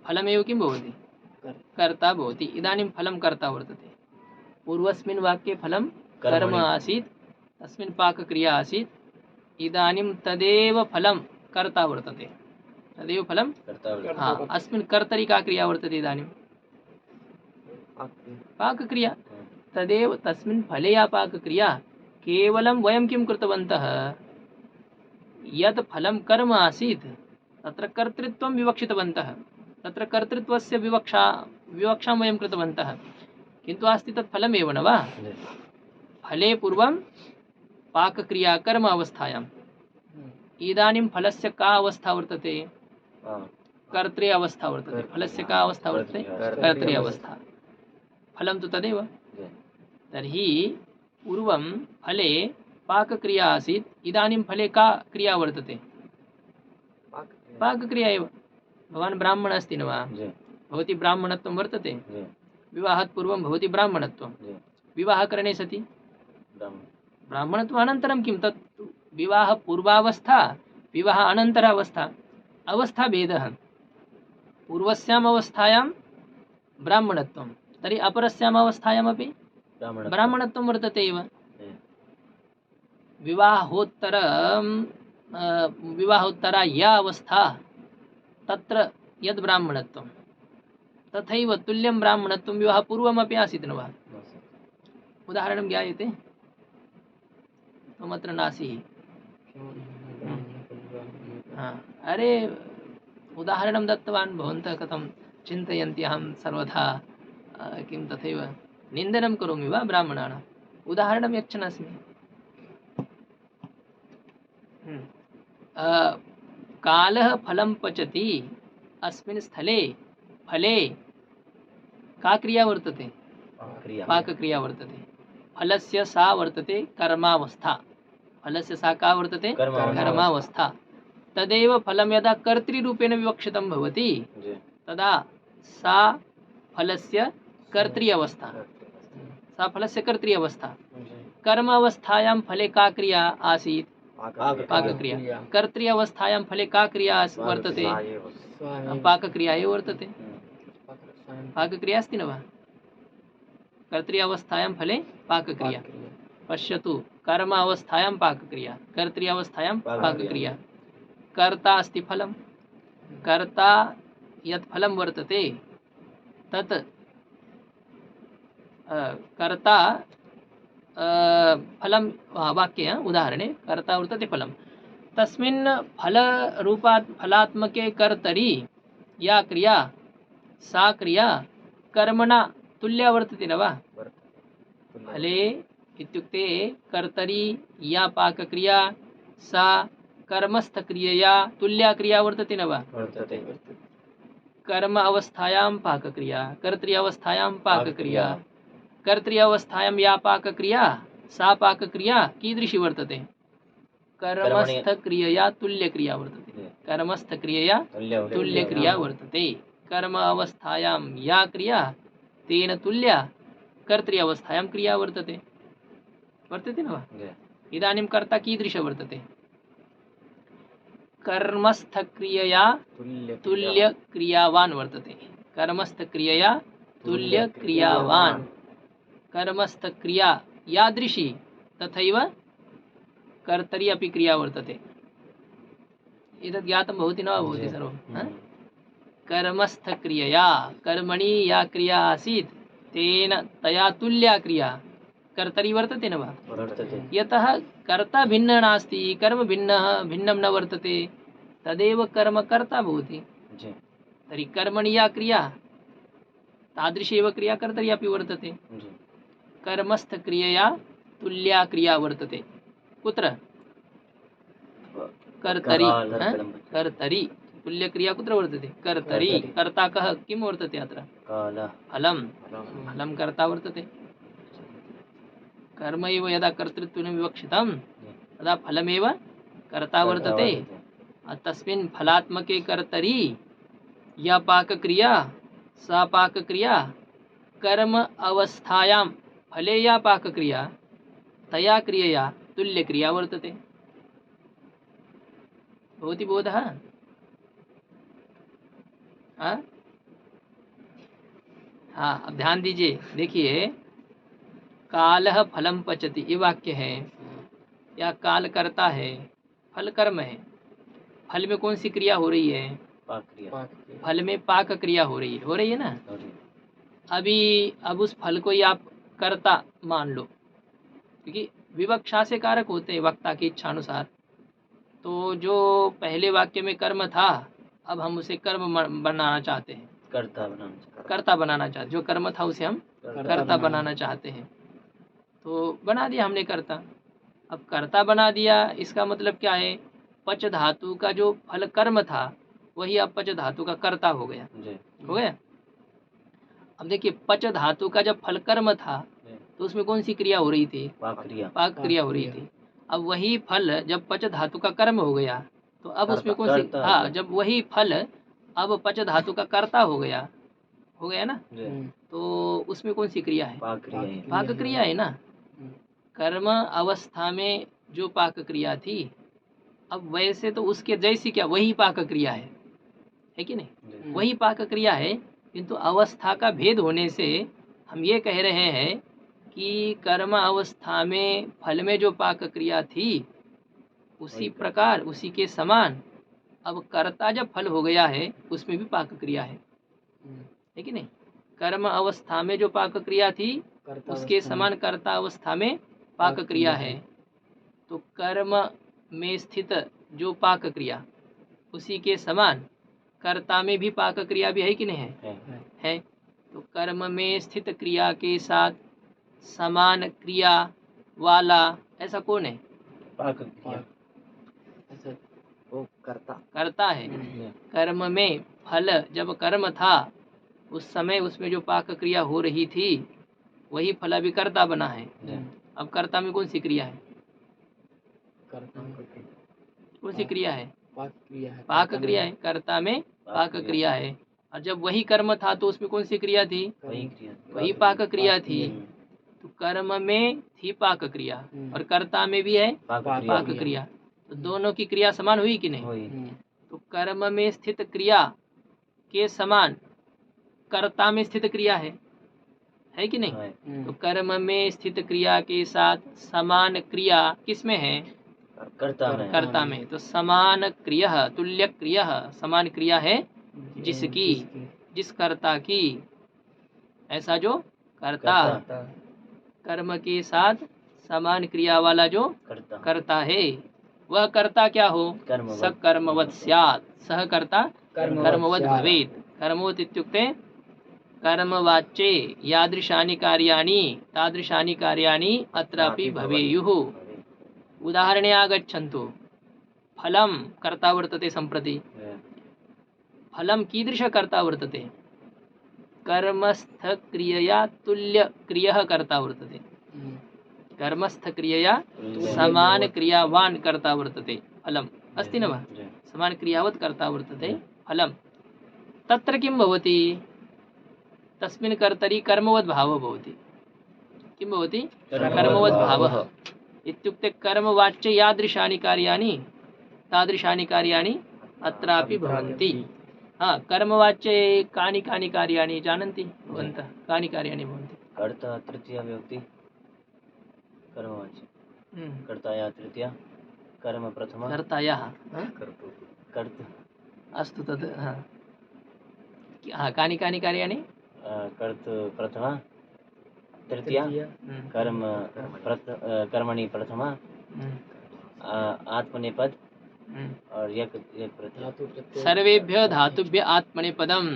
फलमेव किं भवति? कर्ता भवति। इदानीं फलं कर्ता वर्तते। पूर्वस्मिन् वाक्ये फलं कर्म आसीत्, तस्मिन् पाकक्रिया आसीत्। इदानीं तदेव फलं कर्ता वर्तते, तदेव फलं हाँ, अस्मिन् कर्तरि का क्रिया वर्तते? इदानीं पाकक्रिया। तदेव तस्मिन् फले या पाकक्रिया, केवलं वयं किं कृतवन्तः? यत् फलं कर्म आसीत् तत्र कर्तृत्वं विवक्षितवन्तः, तत्र कर्तृत्वस्य विवक्षां वयं कृतवन्तः, किन्तु अस्ति तत् फलमेव न वा? फले पूर्वं पाकक्रिया कर्म अवस्थायाम्, इदानीं फलस्य का अवस्था वर्तते? कर्तृ अवस्था वर्तते। फलस्य का अवस्था वर्तते? कर्तृ अवस्था। फलं तु तदेव। तर्हि पूर्वं फले पाकक्रिया आसीत्, इदानीं फले का क्रिया वर्तते? पाकक्रिया एव। भवान् ब्राह्मण अस्ति न वा? भवती ब्राह्मणत्वं वर्तते। विवाहात् पूर्वं भवती ब्राह्मणत्वं, विवाहकरणे सति ब्राह्मणत्वम् अनन्तरं किं? तत् विवाह पूर्वावस्था, विवाह अनन्तरावस्था, अवस्था भेदः। पूर्वस्याम् अवस्थायां ब्राह्मणत्वं, तर्हि अपरस्याम् अवस्थायामपि ब्राह्मणत्वं वर्तते एव। विवाहोत्तरा या अवस्था, तत्र यद् ब्राह्मणत्वं, तथैव तुल्यं ब्राह्मणत्वं विवाहपूर्वमपि आसीत् न वा? उदाहरणं ज्ञायते? त्वमत्र नासि। अरे उदाहरणं दत्तवान्, भवन्तः कथं चिन्तयन्ति अहं सर्वथा किं तथैव निन्दनं करोमि वा ब्राह्मणानाम्? उदाहरणं यच्छन् अस्मि। कालः फलं पचति, अस्मिन् स्थले फले का क्रिया वर्तते? पाकक्रिया वर्तते। फलस्य सा वर्तते कर्मावस्था, फलस्य सा का वर्तते? कर्मावस्था। तदेव फलं यदा कर्तृरूपेण विवक्षितं भवति, तदा सा फलस्य कर्तृ अवस्था, सा फलस्य कर्तृ अवस्था। कर्म अवस्थायां फले का क्रिया आसीत्? पाकक्रिया। कर्तृ अवस्थायां फले का क्रिया वर्तते? पाकक्रिया एव वर्तते। पाकक्रिया अस्ति न वा? कर्तृ अवस्थायां फले पाकक्रिया। पश्यतु, कर्म अवस्थायां पाकक्रिया, कर्तृ अवस्थायां पाकक्रिया। कर्ता अस्ति फलं, कर्ता यत् फलं वर्तते तत् कर्ता फलं वाक्ये उदाहरणे कर्ता वर्तते फलं, तस्मिन् फलात्मके कर्तरि या क्रिया, सा क्रिया कर्मणा तुल्या वर्तते न वा? फले इत्युक्ते कर्तरि या पाकक्रिया, सा कर्मस्थक्रियया तुल्या क्रिया वर्तते न वा? कर्म अवस्थायां पाकक्रिया, कर्तृ अवस्थायां पाकक्रिया। कर्तृ अवस्थायां या पाकक्रिया, सा पाकक्रिया कीदृशी वर्तते? कर्मस्थक्रियया तुल्यक्रिया वर्तते। कर्मस्थक्रियया तुल्यक्रिया वर्तते। कर्म अवस्थायां या क्रिया, तेन तुल्या कर्तृ अवस्थायां क्रिया वर्तते, वर्तते न वा? इदानीं कर्ता कीदृश वर्तते? कर्मस्थक्रियया तुल्यक्रियावान् वर्तते। कर्मस्थक्रियया तुल्यक्रियावान्। कर्मस्थक्रिया यादृशी, तथैव कर्तरि अपि क्रिया वर्तते। एतद् ज्ञातं भवति न वा भवति सर्वं? कर्मस्थक्रियया, कर्मणि या क्रिया आसीत् तेन तया तुल्या क्रिया कर्तरि वर्तते न वा? यतः कर्ता भिन्न नास्ति, कर्म भिन्नं न वर्तते, तदेव कर्म कर्ता भवति। तर्हि कर्मणि या क्रिया, तादृशी एव क्रिया कर्तरि अपि वर्तते। कर्मस्थक्रियया तुल्या क्रिया वर्तते। कुत्र? कर्तरि कालः कर्तरि तुल्यक्रिया कुत्र वर्तते कर्तरि कर्ता कः किं वर्तते अत्र कालः फलं फलं कर्ता वर्तते कर्म एव यदा कर्तृत्वेन विवक्षितं तदा फलमेव कर्ता वर्तते तस्मिन् फलात्मके कर्तरि या पाकक्रिया सा पाकक्रिया कर्म अवस्थायां फले या पाकक्रिया तया क्रियया तुल्यक्रिया वर्तते भवति बोधः हाँ अब ध्यान दीजिए देखिए कालः फलम पचति ये वाक्य है या काल करता है फल कर्म है फल में कौन सी क्रिया हो रही है फल में पाक क्रिया हो रही है ना अभी अब उस फल को ही आप कर्ता मान लो क्योंकि विवक्षा से कारक होते हैं वक्ता की इच्छा अनुसार तो जो पहले वाक्य में कर्म था अब हम उसे कर्म बनाना चाहते हैं कर्ता बनाना चाहते जो कर्म था उसे हम कर्ता बनाना चाहते हैं तो बना दिया हमने कर्ता अब कर्ता बना दिया इसका मतलब क्या है पच धातु का जो फल कर्म था वही अब पच धातु का कर्ता हो गया अब देखिए पच धातु का जब फल कर्म था तो उसमें कौन सी क्रिया हो रही थी पाक क्रिया हो रही थी अब वही फल जब पच धातु का कर्म हो गया तो अब उसमें कौन सी जब वही फल अब पच धातु का कर्ता हो गया ना तो उसमें कौन सी क्रिया है पाक क्रिया है ना कर्म अवस्था में जो पाक क्रिया थी अब वैसे तो उसके जैसी क्या वही पाक क्रिया है कि नहीं वही पाक क्रिया है किंतु अवस्था का भेद होने से हम ये कह रहे हैं कि कर्म अवस्था में फल में जो पाक क्रिया थी उसी प्रकार उसी के समान अब कर्ता जब फल हो गया है उसमें भी पाक क्रिया है कि नहीं कर्म अवस्था में जो पाक क्रिया थी उसके समान कर्ता अवस्था में पाक क्रिया है तो कर्म में स्थित जो पाक क्रिया उसी के समान कर्ता में भी पाक क्रिया भी है कि नहीं है तो कर्म में स्थित क्रिया के साथ समान क्रिया वाला ऐसा कौन है पाक क्रिया वो करता है कर्म में फल जब कर्म था उस समय उसमें जो पाक क्रिया हो रही थी वही फल अभी कर्ता बना है अब कर्ता में कौन सी क्रिया है कौन सी क्रिया है पाक क्रिया है कर्ता में पाक क्रिया है और जब वही कर्म था तो उसमें कौन सी क्रिया थी वही पाक क्रिया थी तो कर्म में थी पाक क्रिया और कर्ता में भी है पाक क्रिया तो दोनों की क्रिया समान हुई कि नहीं तो कर्म में स्थित क्रिया के समान कर्ता में स्थित क्रिया है कि नहीं तो कर्म में स्थित क्रिया के साथ समान क्रिया किसमें है कर्ता में तो समान क्रिया तुल्य क्रिया समान क्रिया है जिसकी जिस कर्ता की ऐसा जो कर्ता कर्म के साथ समान क्रिया वाला जो कर्ता है वह कर्ता क्या हो सकर्मवत् स्यात् सह कर्ता कर्मवत् भवेत् कर्मवत् इत्युक्ते कर्मवाच्ये यादृशानि कार्याणि तादृशानि कार्याणि अत्रापि भवेयुः उदाहरणे आगच्छन्तु फलं कर्ता वर्तते सम्प्रति फलं कीदृश कर्ता वर्तते कर्मस्थ क्रियया तुल्य क्रियः कर्ता वर्तते कर्मस्थ क्रियया समान क्रियावान कर्ता वर्तते फलम् अस्ति न वा समान क्रियावत् कर्ता वर्तते फलम् तत्र किं भवति तस्मिन् कर्तरि कर्मवद् भावः भवति किं भवति कर्मवद् भावः इत्युक्ते कर्मवाच्ये यादृशानि कार्याणि तादृशानि कार्याणि अत्रापि भवन्ति कर्मवाच्ये कानि कानि कार्याणि जानन्ति भवन्तः कानि कार्याणि भवन्ति कर्ता तृतीया विभक्ति कर्मवाच्य कर्ताया तृतीया कर्म प्रथमा कर्तायाः अस्तु तद् कानि कानि कार्याणि कर्तु प्रथमा तृतीया कर्मणि प्रथमा आत्मनेपद और यक प्रत्यय सर्वेभ्य धातुभ्य आत्मनेपदम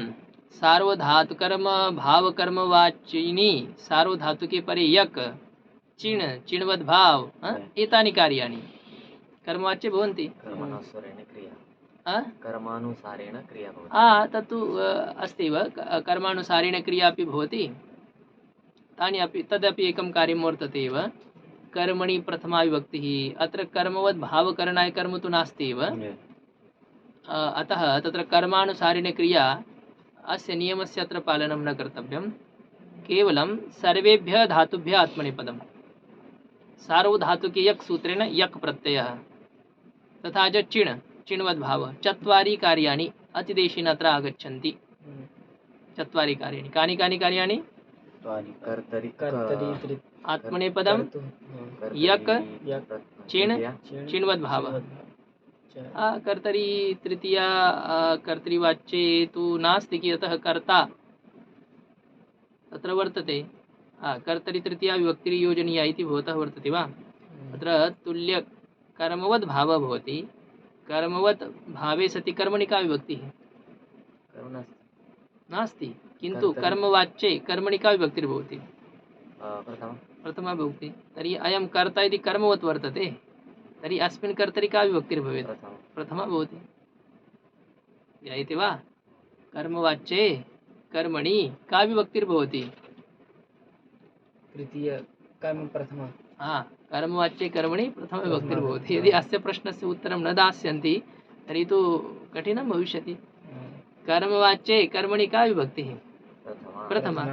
सार्वधातुकर्म भाव कर्म वाचिनी सार्वधातु के परे यक चिण चिणवद भाव एतानि कार्याणि कर्मवाच्ये भवन्ति। कर्मानुसारेण क्रिया आ? कर्मानुसारेण क्रिया भवति। तत्तु अस्ति एव, कर्मानुसारेण क्रिया अपि भवति। तानि अपि तदपि एकं कार्यं वर्तते एव। कर्मणि प्रथमा विभक्तिः, अत्र कर्मवद् भावकरणाय कर्म तु नास्ति एव। अतः तत्र कर्मानुसारेण क्रिया अस्य नियमस्य अत्र पालनं न कर्तव्यं। केवलं सर्वेभ्यः धातुभ्यः आत्मनेपदं सार्वधातुके यक् सूत्रेण यक् प्रत्ययः, तथा च चिण्वद्भावः। चत्वारि कार्याणि अतिदेशेन अत्र आगच्छन्ति। चत्वारि कार्याणि, कानि कानि कार्याणि? कर्तरि आत्मनेपदं यक् चिण्वद्भावः। कर्तरि तृतीया कर्तृवाच्ये तु नास्ति, कि यतः कर्ता तत्र वर्तते। कर्तरि तृतीया विभक्तिर्योजनीया इति भवतः वर्तते वा? अत्र तुल्य कर्मवद् भावः भवति। कर्मवत् भावे सति कर्मणि का विभक्तिः? नास्ति, किन्तु कर्मवाच्ये कर्मणि का विभक्तिर्भवति? प्रथमा विभक्ति। तर्हि अयं कर्ता यदि कर्मवत् वर्तते तर्हि अस्मिन् कर्तरि का विभक्तिर्भवेत्? प्रथमा भवति। ज्ञायते वा? कर्मवाच्ये कर्मणि का विभक्तिर्भवति? तृतीय कर्म प्रथमा। कर्मवाच्ये कर्मणि प्रथमा विभक्तिर्भवति। यदि अस्य प्रश्नस्य उत्तरं न दास्यन्ति तर्हि तु कठिनं भविष्यति। कर्मवाच्ये कर्मणि का विभक्तिः? प्रथमा।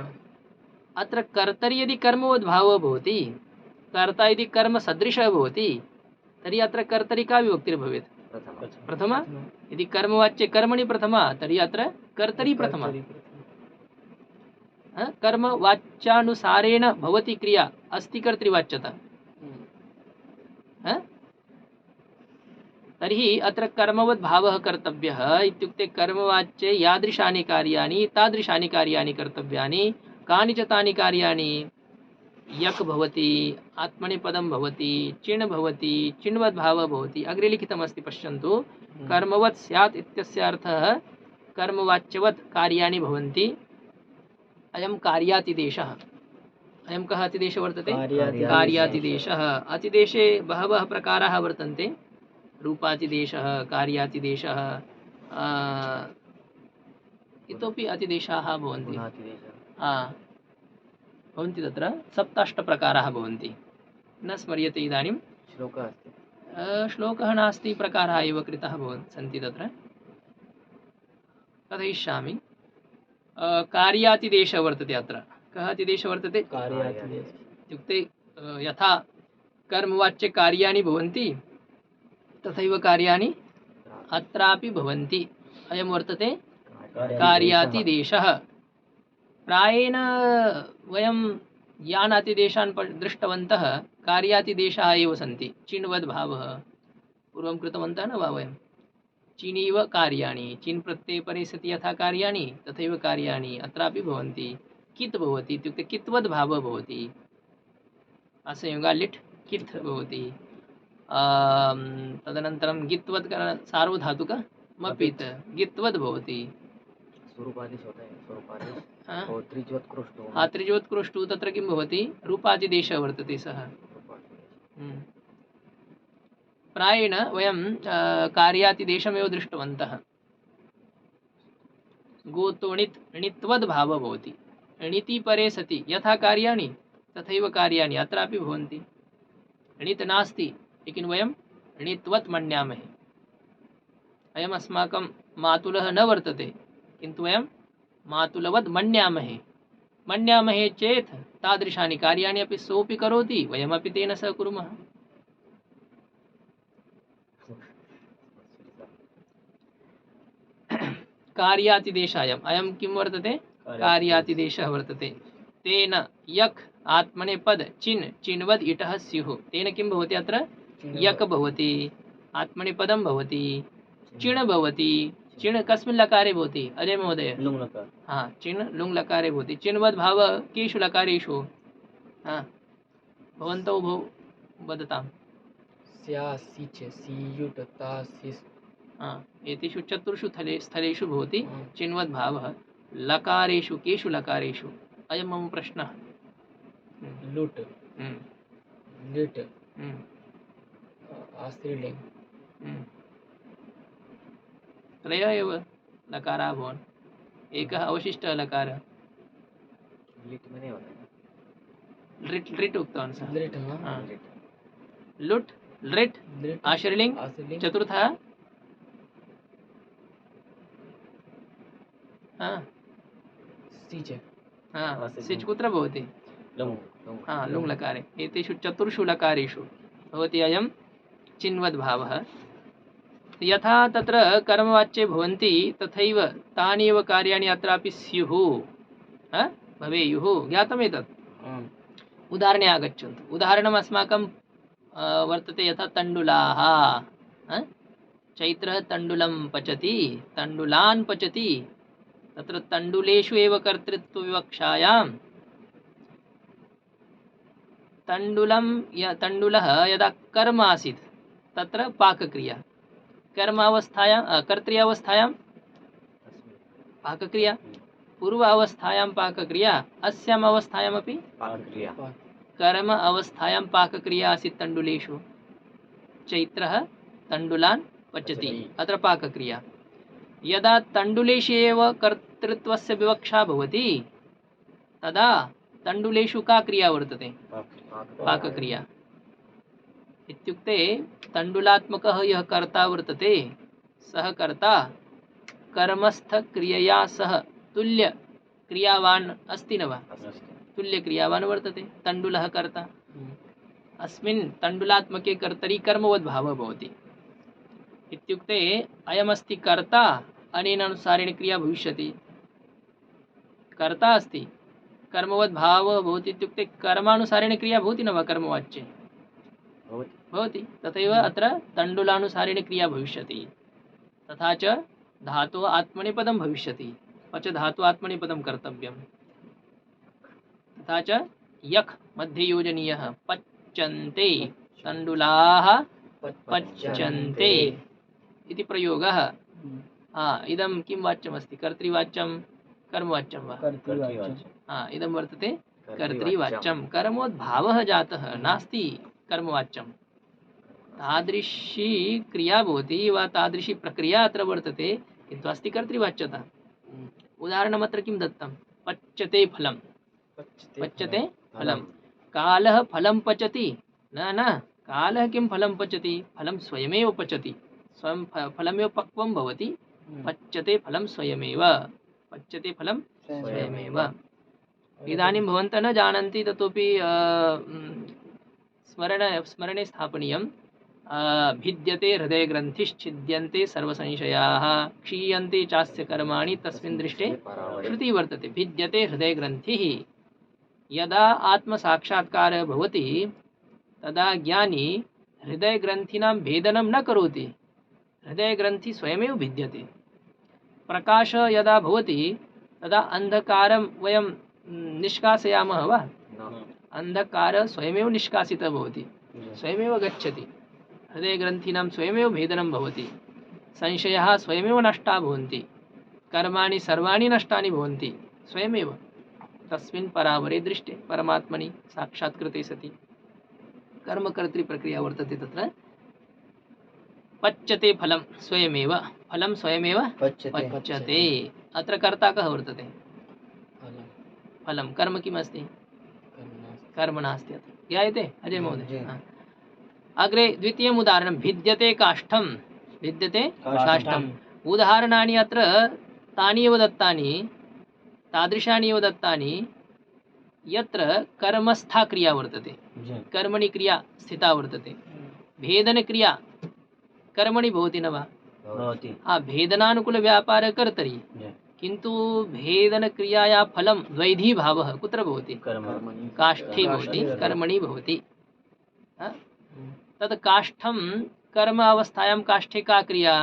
अत्र कर्तरि यदि कर्मवद् भावः भवति, कर्ता यदि कर्मसदृशः भवति, तर्हि अत्र कर्तरि का विभक्तिर्भवेत्? प्रथमा। यदि कर्मवाच्ये कर्मणि प्रथमा तर्हि अत्र कर्तरि प्रथमा। कर्मवाच्यानुसारेण भवति क्रिया अस्ति कर्तृवाच्यता। तर्हि अत्र कर्मवद् भावः कर्तव्यः इत्युक्ते कर्मवाच्ये यादृशानि कार्याणि तादृशानि कार्याणि कर्तव्यानि। कानि च तानि कार्याणि? यक् भवति, आत्मनेपदं भवति, चिण् भवति, चिण्वद् भावः भवति। अग्रे लिखितमस्ति, पश्यन्तु। कर्मवत् स्यात् इत्यस्य अर्थः कर्मवाच्यवत् कार्याणि भवन्ति। अयं कार्यातिदेशः। अयं कः अतिदेशः वर्तते? कार्यातिदेशः। अतिदेशे बहवः प्रकाराः वर्तन्ते। रूपातिदेशः, कार्यातिदेशः, इतोपि अतिदेशाः भवन्ति। भवन्ति तत्र 7-8 प्रकाराः भवन्ति। न स्मर्यते इदानीं। श्लोकः अस्ति? श्लोकः नास्ति, प्रकाराः एव कृताः सन्ति तत्र। कथयिष्यामि। कार्यातिदेशः वर्तते अत्र। कः अतिदेशः वर्तते? कार्यातिदेशः। इत्युक्ते यथा कर्मवाच्ये कार्याणि भवन्ति तथैव कार्याणि अत्रापि भवन्ति। अयं वर्तते कार्यातिदेशः। प्रायेण वयं यान् अतिदेशान् दृष्टवन्तः कार्यातिदेशाः एव सन्ति। चिण्वद् भावः पूर्वं कृतवन्तः न वा वयं? चिनीव कार्याणि, चिन् प्रत्यये परे सति यथा कार्याणि तथैव कार्याणि अत्रापि भवन्ति। कित् भवति इत्युक्ते कित्वद् भावः भवति। असंयोगा लिट् कित् भवति। तदनन्तरं गित्वद् सार्वधातुक मपित् गित्वद् भवति। त्रिज्योत्कृष्टो तत्र किं भवति? रूपातिदेशः वर्तते सः। प्रायेण वयं कार्यातिदेशमेव दृष्टवन्तः। गोतोणित् णित्वद् भावः भवति। णिति परे सति यथा कार्याणि तथैव कार्याणि अत्रापि भवन्ति। णित् नास्ति, लेकिन वयं णित्वत् मन्यामहे। अयम् अस्माकं मातुलः न वर्तते, किन्तु वयं मातुलवद् मन्यामहे। मन्यामहे चेत् तादृशानि कार्याणि अपि सोऽपि करोति, वयमपि तेन सह कुर्मः। कार्यातिदेशायम् अयं किं वर्तते? कार्यातिदेशः वर्तते। तेन यक् आत्मनेपद चिन् चिन्वद् इटः स्युः। तेन किं भवति? अत्र यक् भवति, आत्मनेपदं भवति, चिण् भवति। चिण् कस्मिन् लकारे भवति अजय महोदय? लुङ् लकार। चिण् लुङ् लकारे भवति। चिन्वद् भावः केषु लकारेषु? भवन्तौ भो वदताम्। स्या सिच सियुट ता सिस्। एतेषु 4 स्थलेषु भवति चिन्वद् भावः। लकारेषु केषु लकारेषु? अयं मम प्रश्नः। लुट् लिट् स्त्रीलिंग त्रय एव लकारा भवन् एकः अवशिष्टः लकारः लिट् में नहीं होता है। लृट् लृट् उक्तवान् सः लिट हाँ हाँ। लिट्। लुट् लृट् लिट आश्रयलिङ्ग् स्त्रीलिंग चतुर्थः हाँ सीच हाँ आश्रयलिङ्ग्। सिच् कुत्र भवति लुङ्। हाँ लुङ् लकारे एतेषु चतुर्षु लकारेषु भवति अयं चिन्वद्भावः यथा तत्र कर्मवाच्ये भवन्ति तथैव तानि एव कार्याणि अत्रापि स्युः भवेयुः ज्ञातमेतत् उदाहरणे आगच्छन्तु उदाहरणम् अस्माकं वर्तते यथा तण्डुलाः चैत्रः तण्डुलं पचति तण्डुलान् पचति तत्र तण्डुलेषु एव कर्तृत्वविवक्षायां तण्डुलः यदा कर्म आसीत् तत्र पाकक्रिया कर्मावस्थायां कर्तृ अवस्थायां पाकक्रिया पूर्व अवस्थायां पाकक्रिया अस्याम् अवस्थायामपि पाकक्रिया। कर्म अवस्थायां पाकक्रिया आसीत् तण्डुलेषु चैत्रः तण्डुलान् पचति अत्र पाकक्रिया यदा तण्डुलेषु एव कर्तृत्वस्य विवक्षा भवति तदा तण्डुलेषु का क्रिया वर्तते पाकक्रिया इत्युक्ते तण्डुलात्मकः यः कर्ता वर्तते सः कर्ता कर्मस्थक्रियया सह तुल्य क्रियावान् अस्ति न वा तुल्य क्रियावान् वर्तते तण्डुलः कर्ता अस्मिन् तण्डुलात्मके कर्तरि कर्मवद् भावः भवति इत्युक्ते अयमस्ति कर्ता अनेन अनुसारेण क्रिया भविष्यति कर्ता अस्ति कर्मवद् भावः भवति इत्युक्ते कर्मानुसारेण क्रिया भवति न वा कर्मवाच्ये भवति तथैव अत्र तण्डुलानुसारेण क्रिया भविष्यति तथा च धातुः आत्मनेपदं भविष्यति पच धातुः आत्मनेपदं कर्तव्यं तथा च यक् मध्ये योजनीयः पच्यन्ते तण्डुलाः पच्यन्ते इति प्रयोगः इदं किं वाच्यमस्ति कर्तृवाच्यं कर्मवाच्यं वा इदं वर्तते कर्तृवाच्यं कर्मोद्भावः जातः नास्ति कर्मवाच्यं तादृशी क्रिया भवति वा तादृशी प्रक्रिया अत्र वर्तते किन्तु अस्ति कर्तृवाच्यता उदाहरणमत्र किं दत्तं पच्यते फलं पच्यते फलं कालः फलं पचति न कालः किं फलं पचति फलं स्वयमेव पचति स्वयं फलमेव पक्वं भवति पच्यते फलं स्वयमेव पच्यते फलं स्वयमेव इदानीं भवन्तः न जानन्ति ततोपि स्मरणे स्थापनीयं भिद्यते हृदयग्रन्थिश्छिद्यन्ते सर्वसंशयाः क्षीयन्ते चास्य कर्माणि तस्मिन् दृष्टे श्रुति वर्तते भिद्यते हृदयग्रन्थिः यदा आत्मसाक्षात्कारः भवति तदा ज्ञानी हृदयग्रन्थीनां भेदनं न करोति हृदयग्रन्थि स्वयमेव भिद्यते प्रकाशः यदा भवति तदा अन्धकारं वयं निष्कासयामः वा अन्धकारः स्वयमेव निष्कासितः भवति स्वयमेव गच्छति हृदयग्रन्थीनां स्वयमेव भेदनं भवति संशयाः स्वयमेव नष्टाः भवन्ति कर्माणि सर्वाणि नष्टानि भवन्ति स्वयमेव तस्मिन् परावरे दृष्टे परमात्मनि साक्षात्कृते सति कर्मकर्तृप्रक्रिया वर्तते तत्र पच्यते फलं स्वयमेव पच्यते अत्र कर्ता कः वर्तते फलं कर्म किमस्ति कर्म नास्ति अत्र ज्ञायते अजय महोदय अग्रे द्वितीयम् उदाहरणं भिद्यते काष्ठं उदाहरणानि अत्र तानि एव दत्तानि तादृशानि एव दत्तानि यत्र कर्मस्था क्रिया वर्तते कर्मणि क्रिया स्थिता वर्तते भेदनक्रिया कर्मणि भवति न वा भेदनानुकूलव्यापारः कर्तरि किन्तु भेदनक्रियाया फलं द्वैधी भावः कुत्र भवति काष्ठे भवति कर्मणि भवति तत् काष्ठं कर्म अवस्थायां काष्ठे का क्रिया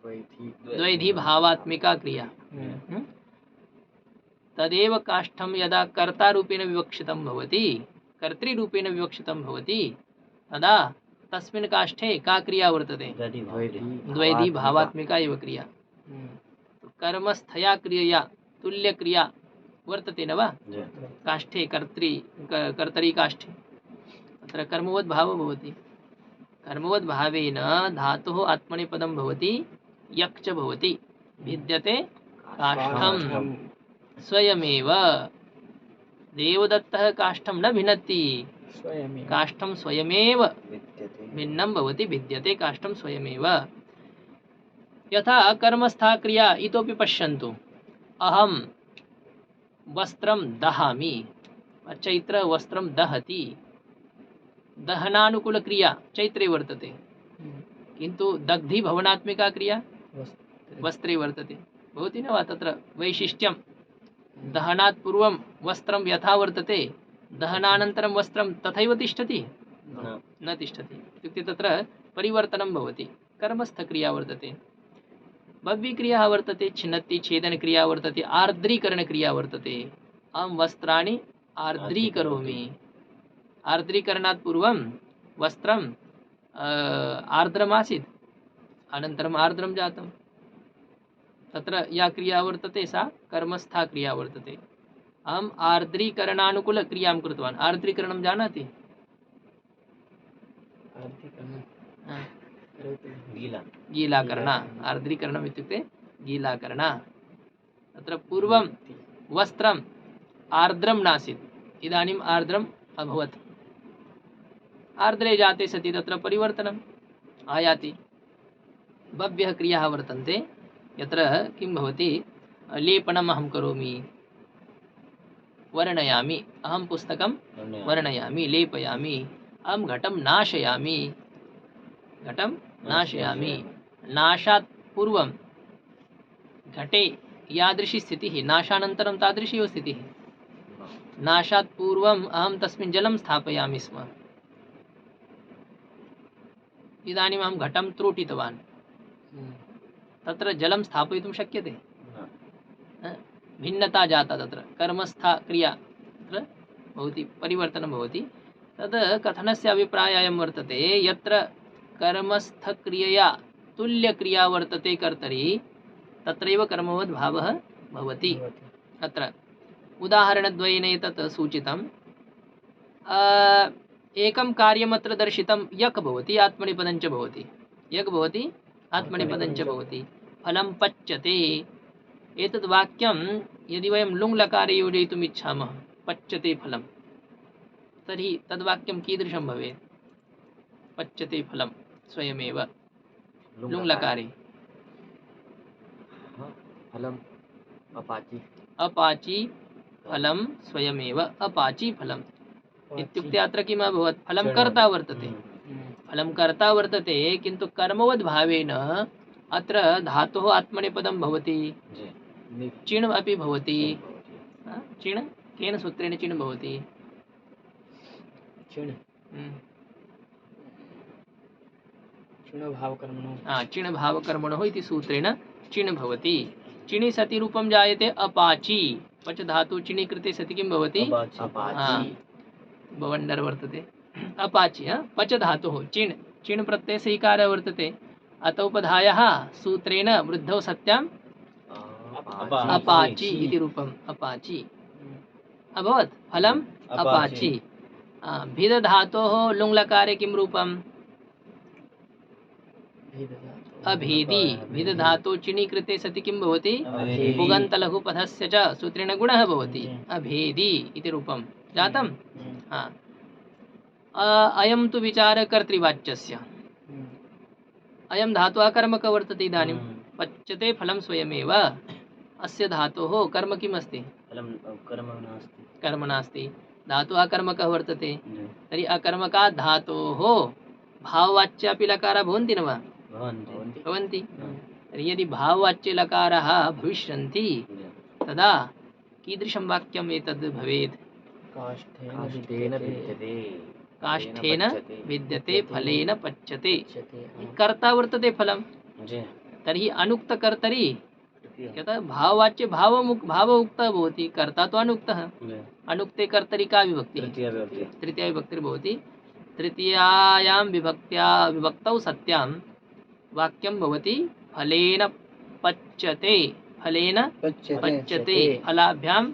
द्वैधी भावात्मिका क्रिया तदेव काष्ठं यदा कर्तारूपेण विवक्षितं भवति कर्तृरूपेण विवक्षितं भवति तदा तस्मिन् काष्ठे का क्रिया वर्तते द्वैधी भावात्मिका एव क्रिया कर्मस्थया क्रियया तुल्यक्रिया वर्तते न वा काष्ठे कर्तरि काष्ठे तत्र कर्मवद् भावः भवति कर्मवद् भावेन धातुः आत्मनेपदं भवति यक् च भवति भिद्यते काष्ठं स्वयमेव देवदत्तः काष्ठं न भिन्नति स्वयमेव काष्ठं स्वयमेव विद्यते भिन्नं भवति भिद्यते काष्ठं स्वयमेव यथा कर्मस्था क्रिया इतोपि पश्यन्तु अहं वस्त्रं दहामि चैत्र वस्त्रं दहति दहनानुकूल क्रिया चैत्रे वर्तते किन्तु दग्धि भवनात्मिका क्रिया वस्त्रे वर्तते भवति न वा तत्र वैशिष्ट्यं दहनात् पूर्वं वस्त्रं यथा वर्तते दहनानन्तरं वस्त्रं तथैव तिष्ठति न तिष्ठति इत्युक्ते तत्र परिवर्तनं भवति कर्मस्थक्रिया वर्तते भव्यक्रिया वर्तते छिन्नति छेदनक्रिया वर्तते आर्द्रीकरणक्रिया वर्तते अहं वस्त्राणि आर्द्रीकरोमि आर्द्रीकरणात् पूर्वं वस्त्रं आर्द्रमासीत् अनन्तरम् आर्द्रं जातं तत्र या क्रिया वर्तते सा कर्मस्था क्रिया वर्तते अहम् आर्द्रीकरणानुकूलक्रियां कृतवान् आर्द्रीकरणं जानाति गीला गीलाकरण आर्द्रीकरणम् इत्युक्ते गीलाकरण तत्र पूर्वं वस्त्रम् आर्द्रं नासीत् इदानीम् आर्द्रम् अभवत् आर्द्रे जाते सति तत्र परिवर्तनम् आयाति बह्व्यः क्रियाः वर्तन्ते यत्र किं भवति लेपनम् अहं करोमि वर्णयामि अहं पुस्तकं वर्णयामि लेपयामि अहं घटं नाशयामि घटं नाशयामि नाशात् पूर्वं घटे यादृशी स्थितिः नाशानन्तरं तादृशी एव स्थितिः नाशात् पूर्वम् अहं तस्मिन् जलं स्थापयामि स्म इदानीम् अहं घटं त्रोटितवान् तत्र जलं स्थापयितुं शक्यते भिन्नता जाता तत्र कर्मस्था क्रिया तत्र भवति परिवर्तनं भवति तद् कथनस्य अभिप्रायः अयं वर्तते यत्र कर्मस्थक्रियया तुल्यक्रिया वर्तते कर्तरि तत्रैव कर्मवद् भावः भवति अत्र उदाहरणद्वयेन एतत् सूचितम् एकं कार्यमत्र दर्शितं यक् भवति आत्मनेपदं च भवति यक् भवति आत्मनेपदं च भवति फलं पच्यते एतद् वाक्यं यदि वयं लुङ् लकारे योजयितुम् इच्छामः पच्यते फलं तर्हि तद्वाक्यं कीदृशं भवेत् पच्यते फलं स्वयमेव लुङ् लकारे फलम अपाची अपाची फलं स्वयमेव अपाची फलम् इत्युक्ते अत्र किम् अभवत् फलं कर्ता वर्तते फलं कर्ता वर्तते किन्तु कर्मवद् भावेन अत्र धातोः आत्मनेपदं भवति चिण् अपि भवति चिण् केन सूत्रेण चिण् भवति चिण् भावकर्मणः इति सूत्रेण चिण् भवति चिणि सति रूपं जायते अपाची पच धातु चिणि कृते सति किं भवति भवण्डर वर्तते अपाची पच धातुः चिण् चिण् प्रत्ययस्य इकारः वर्तते अतोपधायः सूत्रेण वृद्धौ सत्याम् अपाची इति रूपम् अपाची अभवत् फलम् अपाची भिद धातोः लुङ् लकारे किं रूपम् अभेदी भिद धातु चिणि कृते सति किं भवति पुगन्तलघुपथस्य च सूत्रेण गुणः भवति अभेदी इति रूपं जातम् अयं तु विचारकर्तृवाच्यस्य अयं धातु अकर्मकः वर्तते इदानीं पच्यते फलं स्वयमेव अस्य धातोः कर्म किम् अस्ति कर्म नास्ति धातु अकर्मकः वर्तते तर्हि अकर्मकात् धातोः भाववाच्यापि लकाराः भवन्ति न वा भवन्ति तर्हि यदि भाववाच्ये लकाराः भविष्यन्ति तदा कीदृशं वाक्यम् एतद् भवेत् काष्ठेन विद्यते फलेन पच्यते कर्ता वर्तते फलं तर्हि अनुक्तकर्तरि यतः भाववाच्ये भाव उक्तः भवति कर्ता तु अनुक्तः अनुक्ते कर्तरि का विभक्तिः तृतीया विभक्तिर्भवति तृतीयायां विभक्तौ सत्यां वाक्यं भवति फलेन पच्यते फलेन पच्यते फलाभ्यां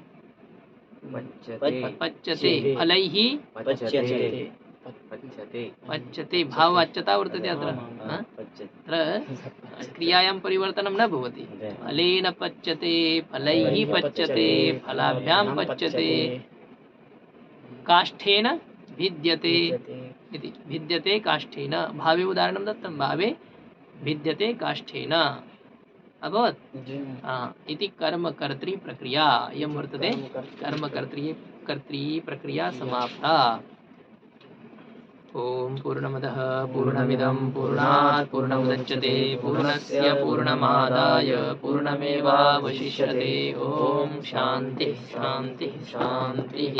पच्यते फलैः पच्यते पच्यते भाववाच्यता वर्तते अत्र हा? पच्यते अत्र क्रियायां परिवर्तनं न भवति फलेन पच्यते फलैः पच्यते फलाभ्यां पच्यते काष्ठेन भिद्यते इति भिद्यते काष्ठेन भावे उदाहरणं दत्तं भावे भिद्यते काष्ठेन अभवत् इति कर्मकर्तृ प्रक्रिया इयं वर्तते कर्मकर्तृ प्रक्रिया समाप्ता ॐ पूर्णमदः पूर्णमिदं पूर्णात् पूर्णमुदच्यते पूर्णस्य पूर्णमादाय पूर्णमेवावशिष्यते ॐ शान्तिः शान्तिः शान्तिः